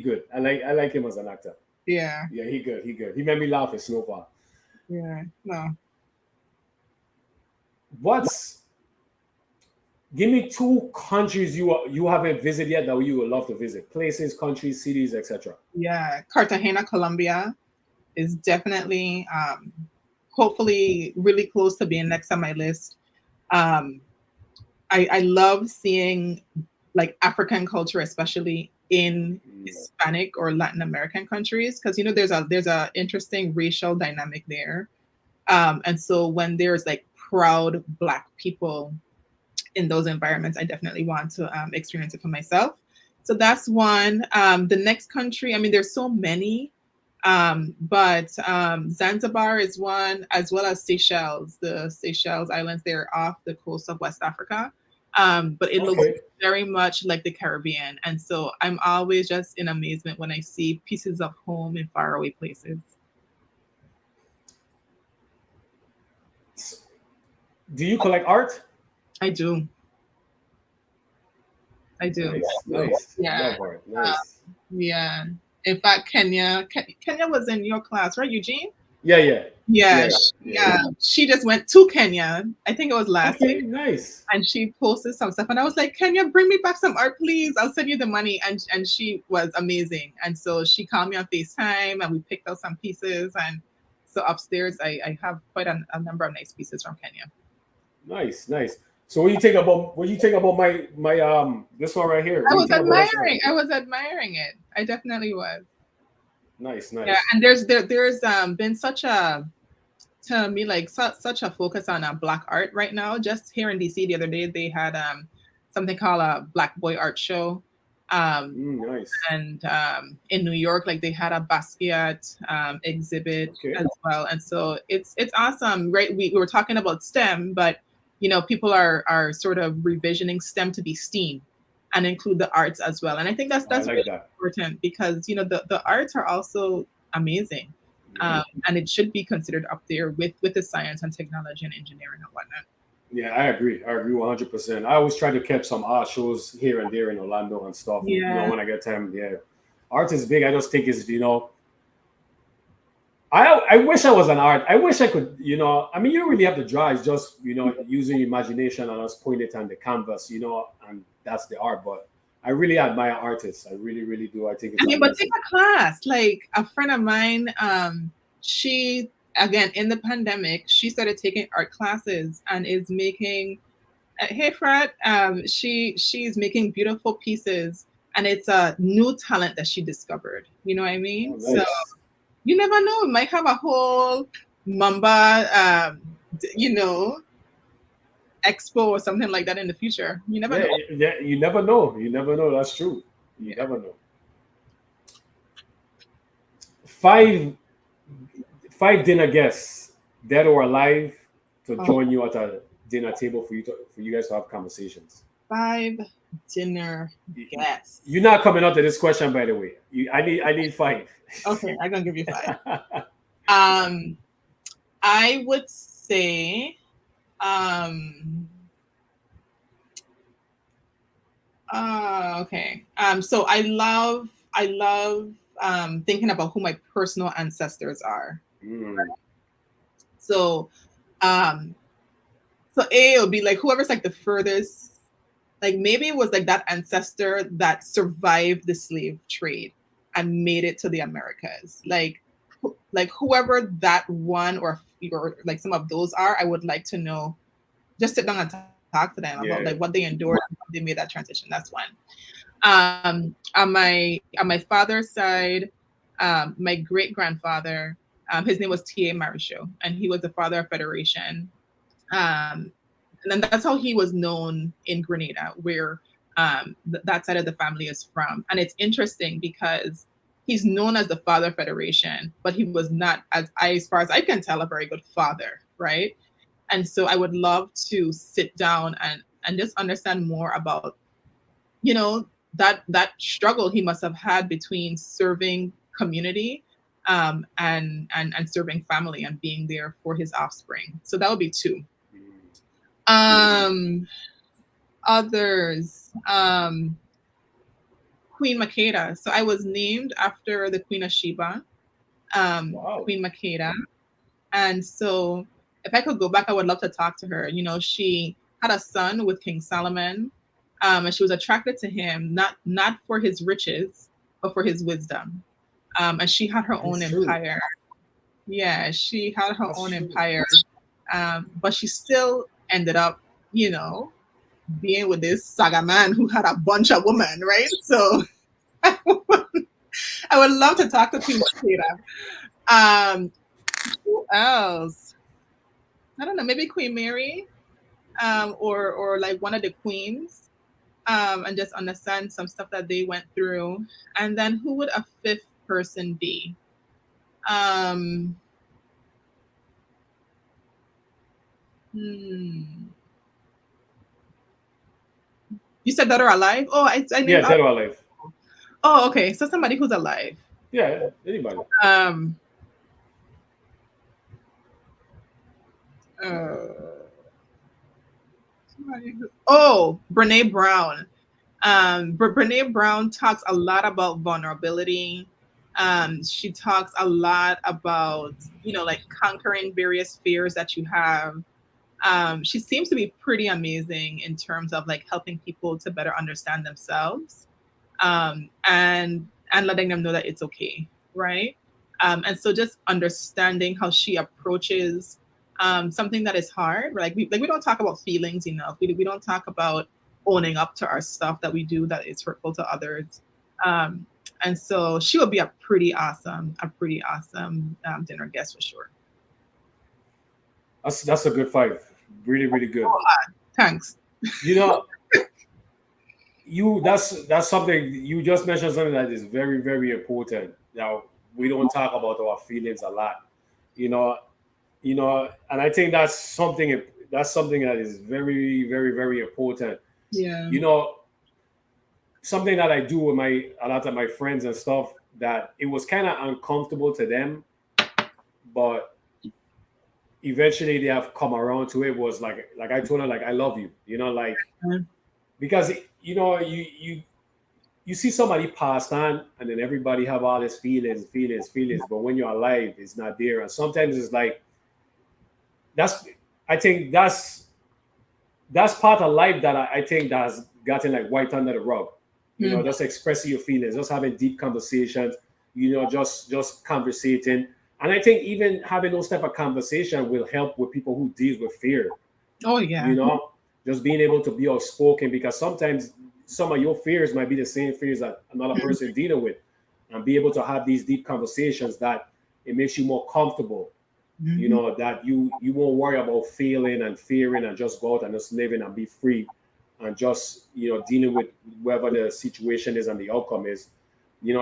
good. I like him as an actor. Yeah. Yeah, he good. He made me laugh at Snowfall. Yeah. No. What's Give me two countries you haven't visited yet that you would love to visit. Places, countries, cities, etc. Yeah. Cartagena, Colombia is definitely hopefully really close to being next on my list. Um, I love seeing like African culture, especially in Hispanic or Latin American countries, because you know there's a interesting racial dynamic there. And so when there's like proud Black people in those environments, I definitely want to experience it for myself. So that's one. The next country, I mean, there's so many, but Zanzibar is one, as well as Seychelles. The Seychelles Islands, they're off the coast of West Africa, but it looks Okay. very much like the Caribbean. And so I'm always just in amazement when I see pieces of home in faraway places. Do you collect art? I do. I do. Nice. Yeah. Love art. Nice. Yeah. In fact, Kenya was in your class, right, Eugene? Yeah. Yeah. She just went to Kenya. I think it was last Okay, year. nice. And she posted some stuff, and I was like, Kenya, bring me back some art, please. I'll send you the money. And she was amazing. And so she called me on FaceTime, and we picked out some pieces. And so upstairs, I have quite a number of nice pieces from Kenya. Nice. So what do you think about my this one right here? I was admiring it. I definitely was. Nice. Yeah, and there's been such a, to me, like such a focus on Black art right now. Just here in DC the other day, they had something called a Black Boy Art Show. Nice. And in New York, like they had a Basquiat exhibit as well. And so it's awesome, right? We were talking about STEM, but you know, people are sort of revisioning STEM to be STEAM and include the arts as well. And I think that's like really that. important, because you know the arts are also amazing. And it should be considered up there with the science and technology and engineering and whatnot. Yeah, I agree 100%. I always try to catch some art shows here and there in Orlando and stuff. Yeah. You know, when I get time. Yeah, art is big. I just think it's, you know, I wish I was an art. I wish I could, you know, I mean, you don't really have to draw. It's just, you know, using imagination and just putting it on the canvas, you know, and that's the art. But I really admire artists. I really do. I think it's amazing. But take a class. Like a friend of mine, she, again, in the pandemic, she started taking art classes and is making, hey Fred, she's making beautiful pieces, and it's a new talent that she discovered. You know what I mean? Oh, nice. So you never know. Might have a whole Mamba, you know, expo or something like that in the future. You never know. Yeah, you never know. You never know. That's true. You never know. Five dinner guests, dead or alive, to join you at a dinner table for you guys to have conversations. 5 dinner guest. You're not coming up to this question, by the way. I need 5. Okay, I'm gonna give you 5. Um, I would say, um, okay. So I love thinking about who my personal ancestors are. Mm. So, um, so A would be like whoever's like the furthest, like maybe it was like that ancestor that survived the slave trade and made it to the Americas. Like whoever that one or like some of those are, I would like to know. Just sit down and talk to them about like what Yeah. they endured, and how they made that transition. That's one. On my father's side, my great grandfather, his name was T.A. Marichaud, and he was the father of Federation. Um, and then that's how he was known in Grenada, where that side of the family is from. And it's interesting because he's known as the father of Federation, but he was not, as far as I can tell, a very good father, right? And so I would love to sit down and just understand more about, you know, that struggle he must have had between serving community and serving family and being there for his offspring. So that would be 2. Um, Others, Queen Makeda. So I was named after the Queen of Sheba, Wow. Queen Makeda. And so if I could go back, I would love to talk to her. She had a son with King Solomon, and she was attracted to him not for his riches, but for his wisdom. And she had her own That's true. empire. Yeah, she had her That's own true. empire, but she still ended up, you know, being with this saga man who had a bunch of women, right? So I would love to talk to Queen Makeda. Who else? I don't know, maybe Queen Mary, or like one of the queens, and just understand some stuff that they went through. And then who would a 5th person be? Um, hmm. You said that are alive? Oh, I Yeah, named. dead or alive. Oh, okay. So somebody who's alive. Yeah, anybody. Um, uh, Brene Brown. Brene Brown talks a lot about vulnerability. She talks a lot about, like conquering various fears that you have. She seems to be pretty amazing in terms of like helping people to better understand themselves, and letting them know that it's okay, right? And so just understanding how she approaches something that is hard. We don't talk about feelings enough. We don't talk about owning up to our stuff that we do that is hurtful to others. Um, and so she would be a pretty awesome dinner guest for sure. That's a good 5. Really, really good. Thanks. You know, that's something you just mentioned, something that is very, very important. Now, we don't talk about our feelings a lot. You know, and I think that's something that is very, very, very important. Yeah. You know, something that I do with a lot of my friends and stuff, that it was kind of uncomfortable to them, but eventually they have come around to it. Was like I told her, like, I love you, like, because you see somebody passed on, and then everybody have all this feelings, but when you're alive, it's not there. And sometimes it's like, that's I think that's part of life that I think that's gotten like white under the rug. Mm. Just expressing your feelings, just having deep conversations, just conversating. And I think even having those type of conversation will help with people who deal with fear. Oh you yeah. know, just being able to be outspoken, because sometimes some of your fears might be the same fears that another person dealing with, and be able to have these deep conversations that it makes you more comfortable. Mhm. That you won't worry about failing and fearing, and just go out and just living and be free, and just dealing with whatever the situation is and the outcome is.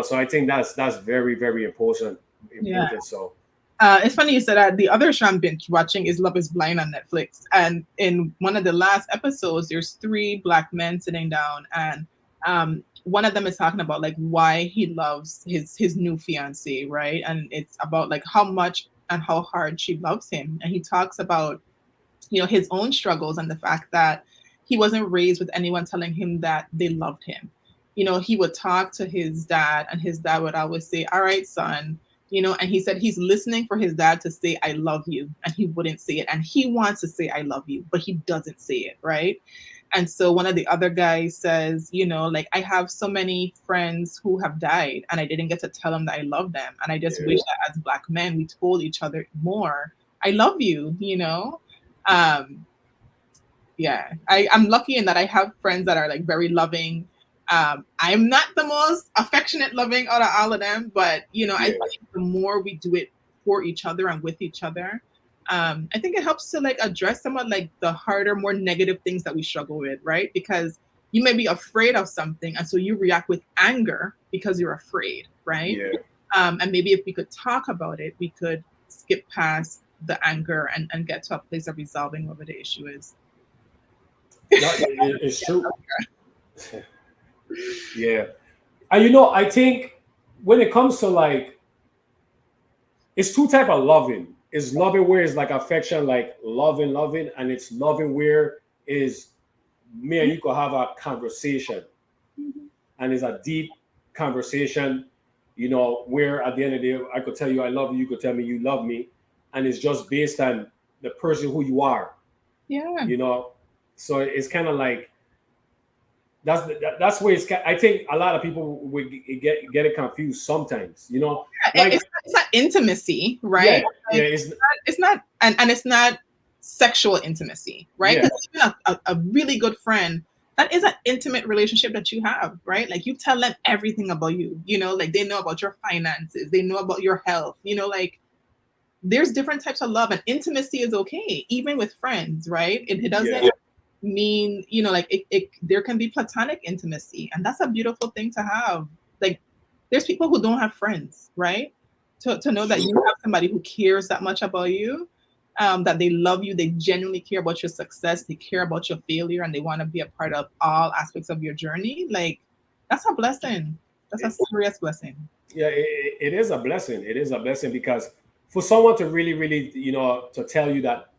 So I think that's very, very important. Yeah. So It's funny you said that. The other show I'm binge watching is Love is Blind on Netflix. And in one of the last episodes, there's three black men sitting down, and one of them is talking about like why he loves his new fiance, right? And it's about like how much and how hard she loves him. And he talks about, his own struggles and the fact that he wasn't raised with anyone telling him that they loved him. He would talk to his dad, and his dad would always say, "All right, son." And he said he's listening for his dad to say, "I love you," and he wouldn't say it. And he wants to say, "I love you," but he doesn't say it, right? And so one of the other guys says, like, I have so many friends who have died, and I didn't get to tell them that I love them. And I just wish that as Black men, we told each other more, "I love you." Um, yeah, I'm lucky in that I have friends that are like very loving. I'm not the most affectionate, loving out of all of them, but I think the more we do it for each other and with each other, I think it helps to like address some of like the harder, more negative things that we struggle with, right? Because you may be afraid of something, and so you react with anger because you're afraid, right? And maybe if we could talk about it, we could skip past the anger and get to a place of resolving whatever the issue is. It's true. Yeah. And I think when it comes to like, it's two type of loving. It's loving where it's like affection, like loving, and it's loving where is me and you could have a conversation, and it's a deep conversation, where at the end of the day I could tell you I love you, you could tell me you love me, and it's just based on the person who you are. Yeah. So it's kind of like that's where I think a lot of people would get it confused sometimes. Like it's not intimacy, right? Yeah, it's not, and it's not sexual intimacy, right? Yeah. Even a really good friend, that is an intimate relationship that you have, right? Like you tell them everything about you. Like they know about your finances, they know about your health. Like there's different types of love, and intimacy is okay, even with friends, right? It doesn't mean like there can be platonic intimacy, and that's a beautiful thing to have. Like there's people who don't have friends, right? To know that you have somebody who cares that much about you, that they love you, they genuinely care about your success, they care about your failure, and they want to be a part of all aspects of your journey. Like that's a blessing. That's a serious blessing. Yeah, it is a blessing. It is a blessing because for someone to really, really, to tell you that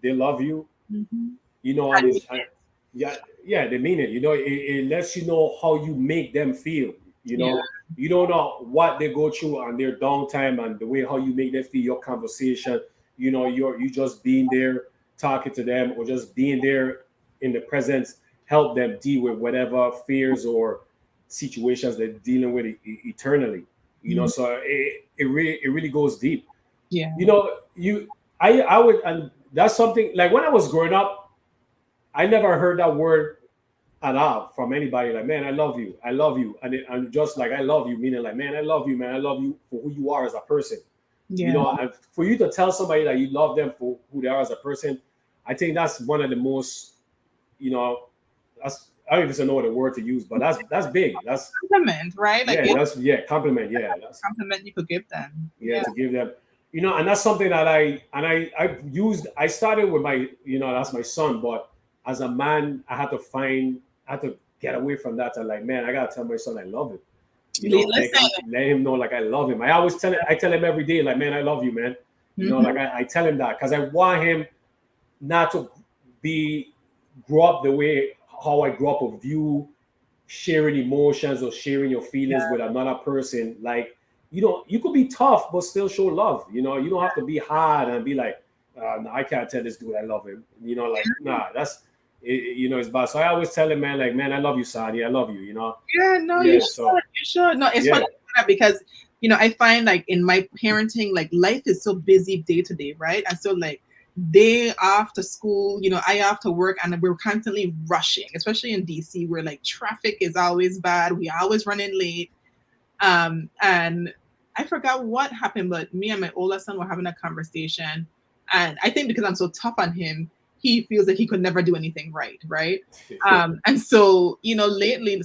they love you, and yeah, they mean it. It lets you know how you make them feel. You don't know what they go through on their downtime and the way how you make them feel. Your conversation, you just being there, talking to them, or just being there in the presence, help them deal with whatever fears or situations they're dealing with eternally. So it really goes deep. Yeah. I would, and that's something like when I was growing up, I never heard that word at all from anybody. Like, man, I love you, and just like I love you, meaning like, man, I love you, man, I love you for who you are as a person. And for you to tell somebody that you love them for who they are as a person, I think that's one of the most, that's I don't even know the word to use, but that's big. That's compliment, right? Like compliment. Yeah, that's compliment you could give them. Yeah, to give them, and that's something that I used. I started with my, that's my son, but as a man, I had to get away from that. And like, man, I gotta tell my son I love him. Let him know like I love him. I tell him every day, like, man, I love you, man. Like I tell him that because I want him not to grow up the way how I grew up of you sharing emotions or sharing your feelings with another person. Like, you could be tough but still show love. You don't have to be hard and be like, no, I can't tell this dude I love him. Like, nah, that's it's bad. So I always tell him, man, like, man, I love you, Sadi. I love you. Yeah, no, you should. No, it's funny because I find like in my parenting, like life is so busy day to day, right? And so like day after school, I have to work, and we're constantly rushing, especially in DC where like traffic is always bad. We always running late. And I forgot what happened, but me and my older son were having a conversation, and I think because I'm so tough on him, he feels that he could never do anything right. And so lately,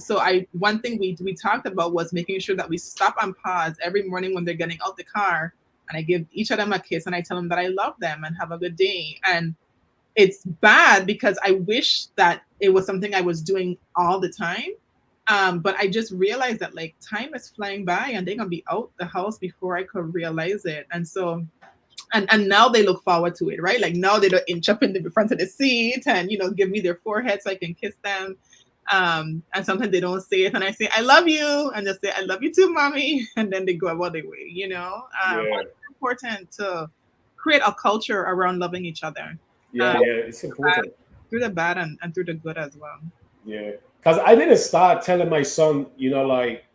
one thing we talked about was making sure that we stop and pause every morning when they're getting out the car, and I give each of them a kiss and I tell them that I love them and have a good day. And it's bad because I wish that it was something I was doing all the time. But I just realized that like time is flying by and they're gonna be out the house before I could realize it. And so and now they look forward to it, right? Like now they don't inch up in the front of the seat and give me their forehead so I can kiss them. And sometimes they don't say it, and I say I love you, and they say I love you too, mommy, and then they go about their way. Yeah. But it's important to create a culture around loving each other, Yeah, um, yeah, it's important. through the bad and through the good as well. Yeah, because I didn't start telling my son, like,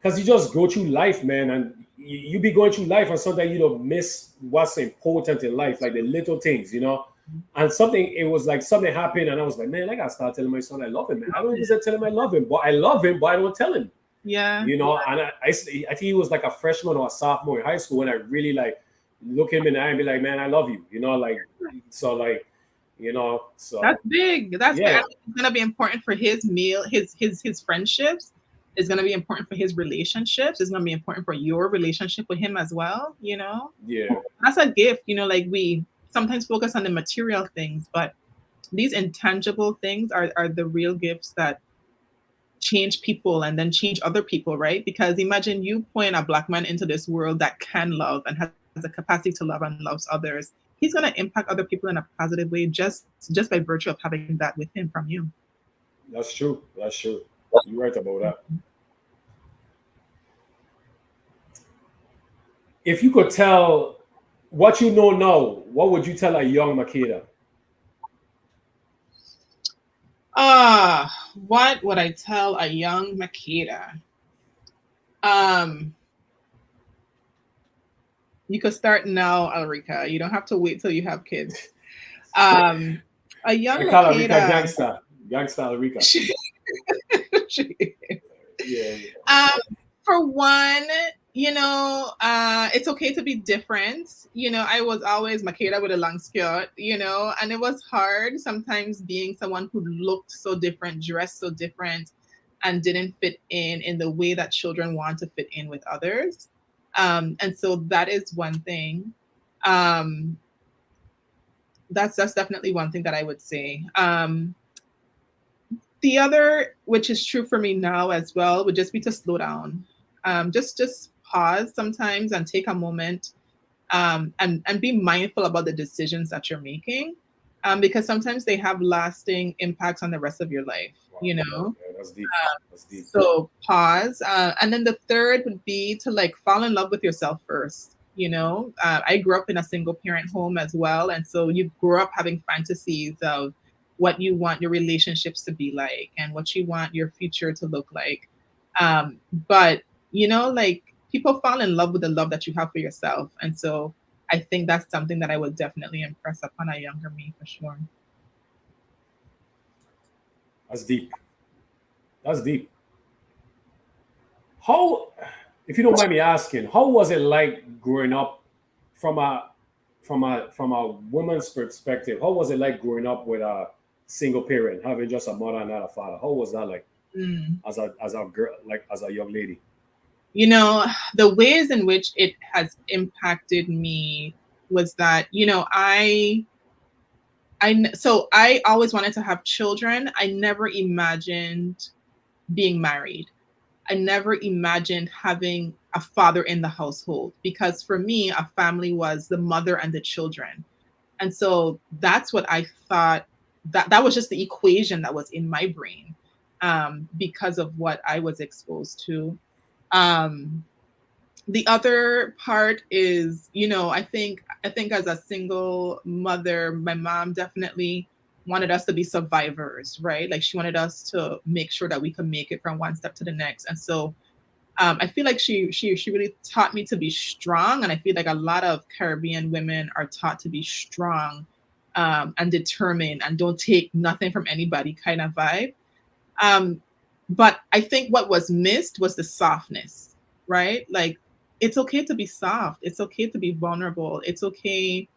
because you just go through life, man, and you be going through life, and sometimes you don't miss what's important in life, like the little things. And it was like something happened, and I was like, man, I gotta start telling my son I love him, man. I don't even say tell him I love him, but I love him, but I don't tell him. Yeah, And I think he was like a freshman or a sophomore in high school when I really like look him in the eye and be like, man, I love you, like so like that's so big. That's big. I yeah. think it's gonna be important for his meal, his friendships. It's gonna be important for his relationships. It's gonna be important for your relationship with him as well. Yeah, That's a gift. Like we sometimes focus on the material things, but these intangible things are the real gifts that change people and then change other people, right? Because imagine you point a black man into this world that can love and has the capacity to love and loves others. He's going to impact other people in a positive way just by virtue of having that with him from you. that's true. That's true. You're right about that. If you could tell what you know now, what would you tell a young Makeda? What would I tell a young Makeda? Um, you could start now, Ulrika. You don't have to wait till you have kids. Um, a I young call her Rika Makeda. gangsta, gangsta Rika. she, Yeah, um, for one, it's okay to be different. I was always Makeda with a long skirt, and it was hard sometimes being someone who looked so different, dressed so different, and didn't fit in the way that children want to fit in with others. And so that is one thing. Um, that's definitely one thing that I would say. The other, which is true for me now as well, would just be to slow down. Just pause sometimes and take a moment, and be mindful about the decisions that you're making, because sometimes they have lasting impacts on the rest of your life. wow, You yeah, know, yeah, that's deep. That's deep. so pause, and then the third would be to like fall in love with yourself first. I grew up in a single parent home as well, and so you grow up having fantasies of what you want your relationships to be like and what you want your future to look like. But like people fall in love with the love that you have for yourself, and so I think that's something that I would definitely impress upon a younger me for sure. That's deep. That's deep. How, if you don't mind me asking, how was it like growing up from a woman's perspective? How was it like growing up with a single parent, having just a mother and not a father? How was that like Mm. as a girl, like as a young lady? you know the ways in which it has impacted me was that so I always wanted to have children. I never imagined being married. I never imagined having a father in the household, because for me a family was the mother and the children. And so that's what I thought, that was just the equation that was in my brain, because of what I was exposed to. um, the other part is, I think as a single mother, my mom definitely wanted us to be survivors, right? Like she wanted us to make sure that we could make it from one step to the next. And so I feel like she really taught me to be strong, and I feel like a lot of Caribbean women are taught to be strong, and determined and don't take nothing from anybody kind of vibe. Um, but I think what was missed was the softness, right? Like it's okay to be soft. It's okay to be vulnerable. It's okay,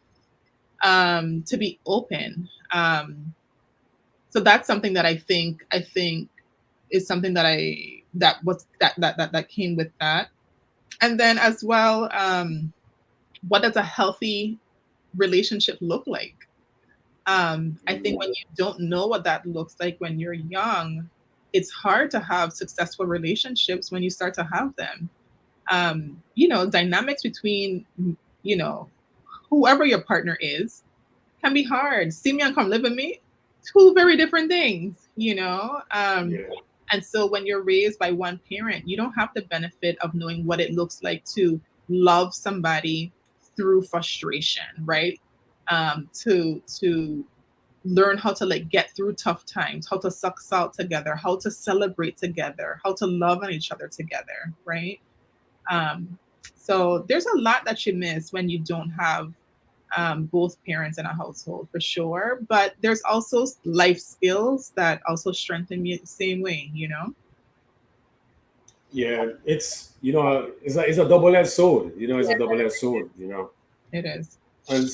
to be open. So that's something that I think is something that came with that. And then as well, what does a healthy relationship look like? I think when you don't know what that looks like when you're young, it's hard to have successful relationships when you start to have them. Dynamics between, you know, whoever your partner is can be hard. See me and come live with me, two very different things. Yeah. And so when you're raised by one parent, you don't have the benefit of knowing what it looks like to love somebody through frustration, right? To learn how to like get through tough times, how to suck salt together, how to celebrate together, how to love on each other together, right? Um, so there's a lot that you miss when you don't have both parents in a household for sure. But there's also life skills that also strengthen you the same way. Yeah, it's it's a double-edged sword. It's a Yeah, double-edged sword. it is. And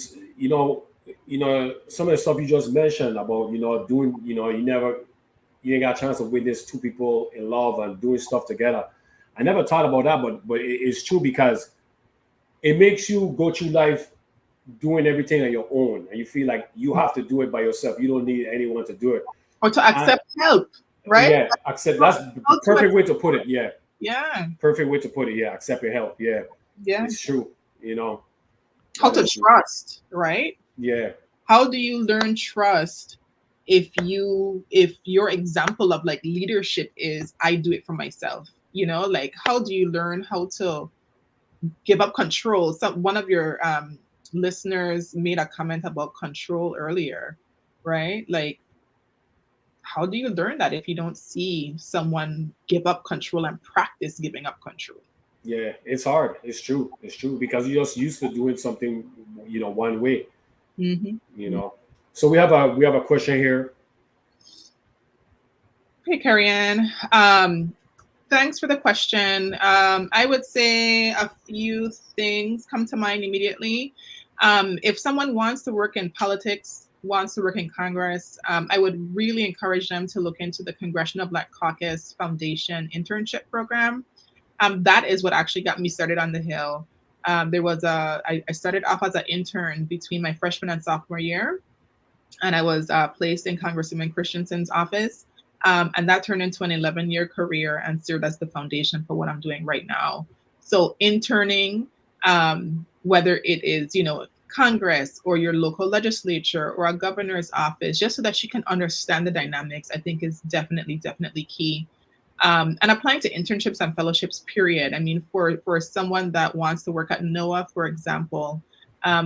some of the stuff you just mentioned about doing you ain't got a chance to witness two people in love and doing stuff together. I never thought about that, but it's true because it makes you go through life doing everything on your own, and you feel like you have to do it by yourself. You don't need anyone to do it. Or to And accept help, right? yeah, accept. That's the How to perfect way to put it. Yeah, yeah, perfect way to put it. Yeah, accepting help. Yeah, yeah. it's true. You know, How that to is true. trust, right? Yeah, How do you learn trust if your example of like leadership is I do it for myself? Like how do you learn how to give up control? One of your listeners made a comment about control earlier, right? Like how do you learn that if you don't see someone give up control and practice giving up control? yeah, it's hard. It's true. It's true because you're just used to doing something, one way. You Mm-hmm. know. So we have a question here. Okay, Carrie Ann. Thanks for the question. I would say a few things come to mind immediately. If someone wants to work in politics, wants to work in Congress, I would really encourage them to look into the Congressional Black Caucus Foundation internship program. That is what actually got me started on the Hill. I started off as an intern between my freshman and sophomore year, and I was placed in Congresswoman Christensen's office. And that turned into an 11-year career and served as the foundation for what I'm doing right now. So interning, whether it is, Congress or your local legislature or a governor's office, just so that you can understand the dynamics, I think is definitely, definitely key. And applying to internships and fellowships, period. I mean, for someone that wants to work at NOAA, for example,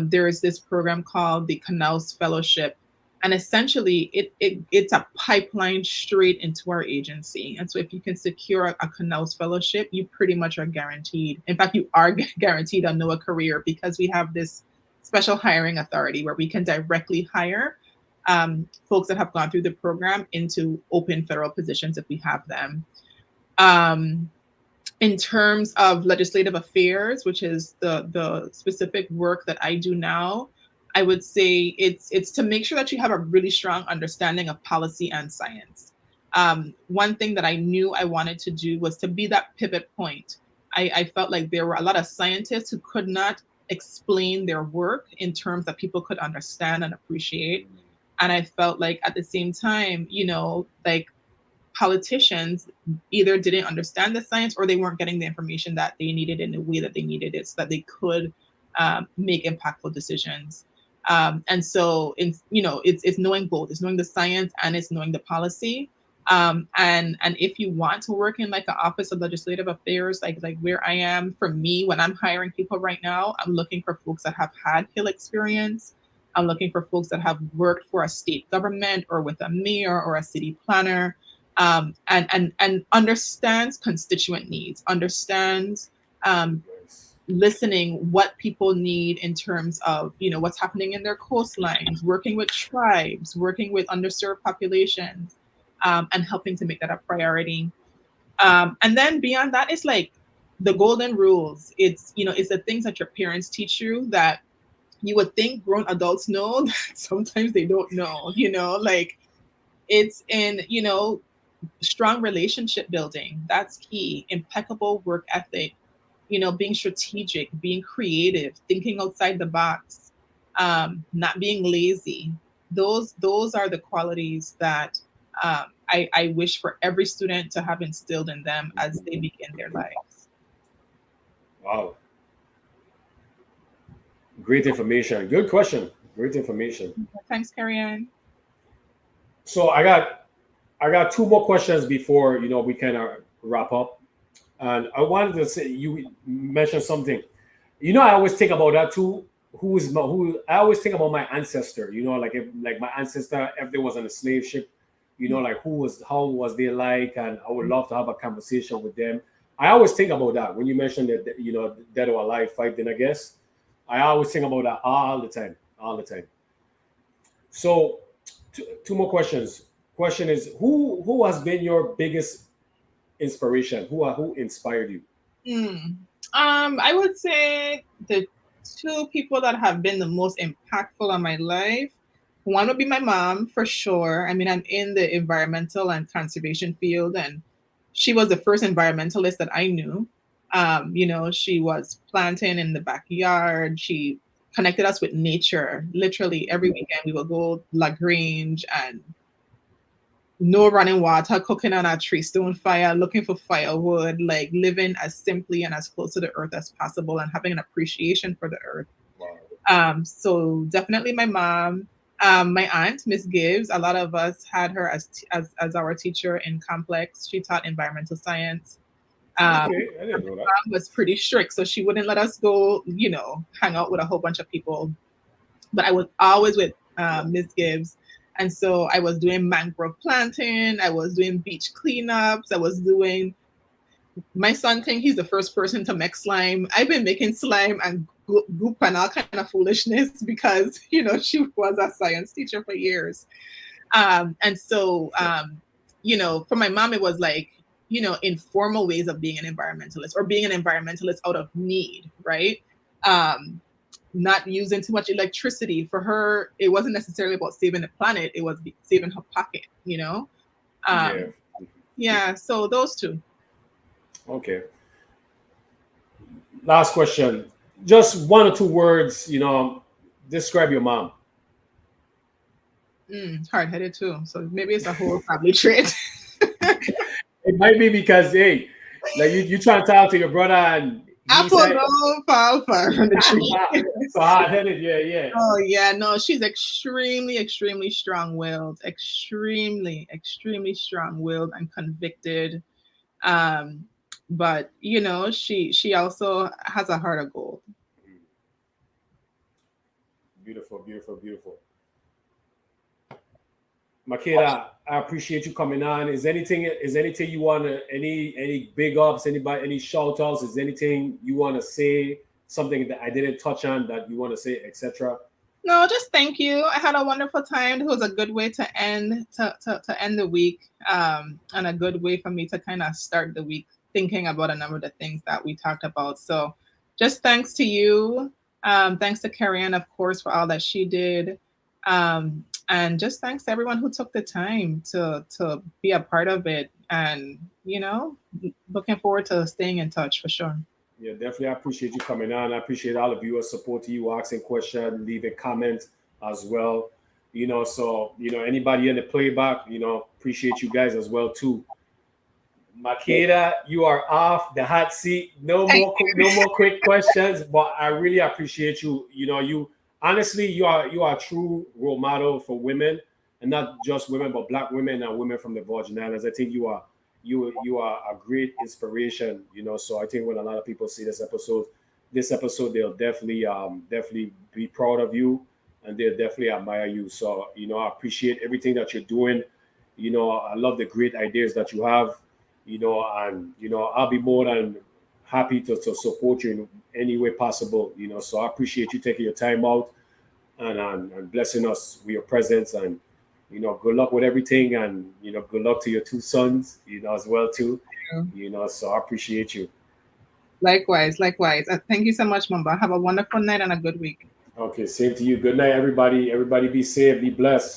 there is this program called the Canals Fellowship, and essentially it's a pipeline straight into our agency. And so if you can secure a Canals Fellowship, you pretty much are guaranteed. In fact, you are guaranteed a NOAA career because we have this special hiring authority where we can directly hire folks that have gone through the program into open federal positions if we have them. Um, in terms of legislative affairs, which is the specific work that I do now, I would say it's to make sure that you have a really strong understanding of policy and science. One thing that I knew I wanted to do was to be that pivot point. I felt like there were a lot of scientists who could not explain their work in terms that people could understand and appreciate. And I felt like at the same time, like politicians either didn't understand the science or they weren't getting the information that they needed in the way that they needed it so that they could make impactful decisions. And so, it's knowing both. It's knowing the science and it's knowing the policy. And if you want to work in like an office of legislative affairs, like where I am, for me, when I'm hiring people right now, I'm looking for folks that have had Hill experience. I'm looking for folks that have worked for a state government or with a mayor or a city planner, and understands constituent needs, understands Yes. listening what people need in terms of what's happening in their coastlines, working with tribes, working with underserved populations, and helping to make that a priority. And then beyond that, it's like the golden rules. It's the things that your parents teach you that you would think grown adults know that sometimes they don't know. Like it's in strong relationship building. That's key. Impeccable work ethic. being strategic, being creative, thinking outside the box, not being lazy. Those are the qualities that I wish for every student to have instilled in them as they begin their lives. Wow. Great information. Good question. Great information. Thanks, Carrie Ann. So I got two more questions before we kind of wrap up. And I wanted to say you mentioned something. I always think about that too. Who I always think about my ancestor. Like if like my ancestor, if they was on a slave ship, like how was they like, and I would love to have a conversation with them. I always think about that when you mentioned that dead or alive fighting. I guess I always think about that all the time, all the time. So two more questions. Question is who has been your biggest inspiration? Who inspired you? Hmm. I would say the two people that have been the most impactful on my life. One would be my mom for sure. I mean, I'm in the environmental and conservation field, and she was the first environmentalist that I knew. She was planting in the backyard. She connected us with nature. Literally every weekend we would go La Grange and no running water, cooking on a tree stone fire, looking for firewood, like living as simply and as close to the earth as possible and having an appreciation for the earth. Wow. So definitely my mom. My aunt, Miss Gibbs, a lot of us had her as our teacher in complex. She taught environmental science. Okay, I didn't know that. Mom was pretty strict, so she wouldn't let us go, hang out with a whole bunch of people. But I was always with Miss Gibbs. And so I was doing mangrove planting, I was doing beach cleanups, I was doing my son think he's the first person to make slime. I've been making slime and goop and all kind of foolishness because she was a science teacher for years. And so for my mom, it was like informal ways of being an environmentalist or being an environmentalist out of need, right? Um, not using too much electricity. For her, it wasn't necessarily about saving the planet; it was saving her pocket. Yeah. Um, yeah, so those two. Okay. Last question. Just one or two words. Describe your mom. Hard-headed too. So maybe it's a whole family trait. It might be because hey, like you trying to talk to your brother and he Apple said don't fall far from the tree. so hard headed. Yeah, yeah. Oh yeah, no, she's extremely, extremely strong-willed, extremely, extremely strong-willed and convicted. Um, but she also has a heart of gold. Beautiful, beautiful, beautiful. Makeda, I appreciate you coming on. Is anything you wanna any big ups, anybody, any shout outs, is anything you wanna say, something that I didn't touch on that you wanna say, etc. No, just thank you. I had a wonderful time. It was a good way to end the week, and a good way for me to kind of start the week thinking about a number of the things that we talked about. So, just thanks to you. Thanks to Carrie Ann, of course, for all that she did. And just thanks to everyone who took the time to be a part of it. And looking forward to staying in touch for sure. Yeah, definitely. I appreciate you coming on. I appreciate all of you support you, asking questions, leaving comments as well. So anybody in the playback, appreciate you guys as well too. Makeda, you are off the hot seat. No more quick questions, but I really appreciate you. You honestly, you are a true role model for women, and not just women, but Black women and women from the Virgin Islands. I think you are a great inspiration. So I think when a lot of people see this episode, they'll definitely be proud of you, and they'll definitely admire you. So I appreciate everything that you're doing. I love the great ideas that you have. And I'll be more than happy to support you in any way possible. So I appreciate you taking your time out and blessing us with your presence, and good luck with everything, and good luck to your two sons, as well too. So I appreciate you. Likewise, likewise. Thank you so much, Mamba. Have a wonderful night and a good week. Okay, same to you. Good night, everybody. Everybody be safe, be blessed.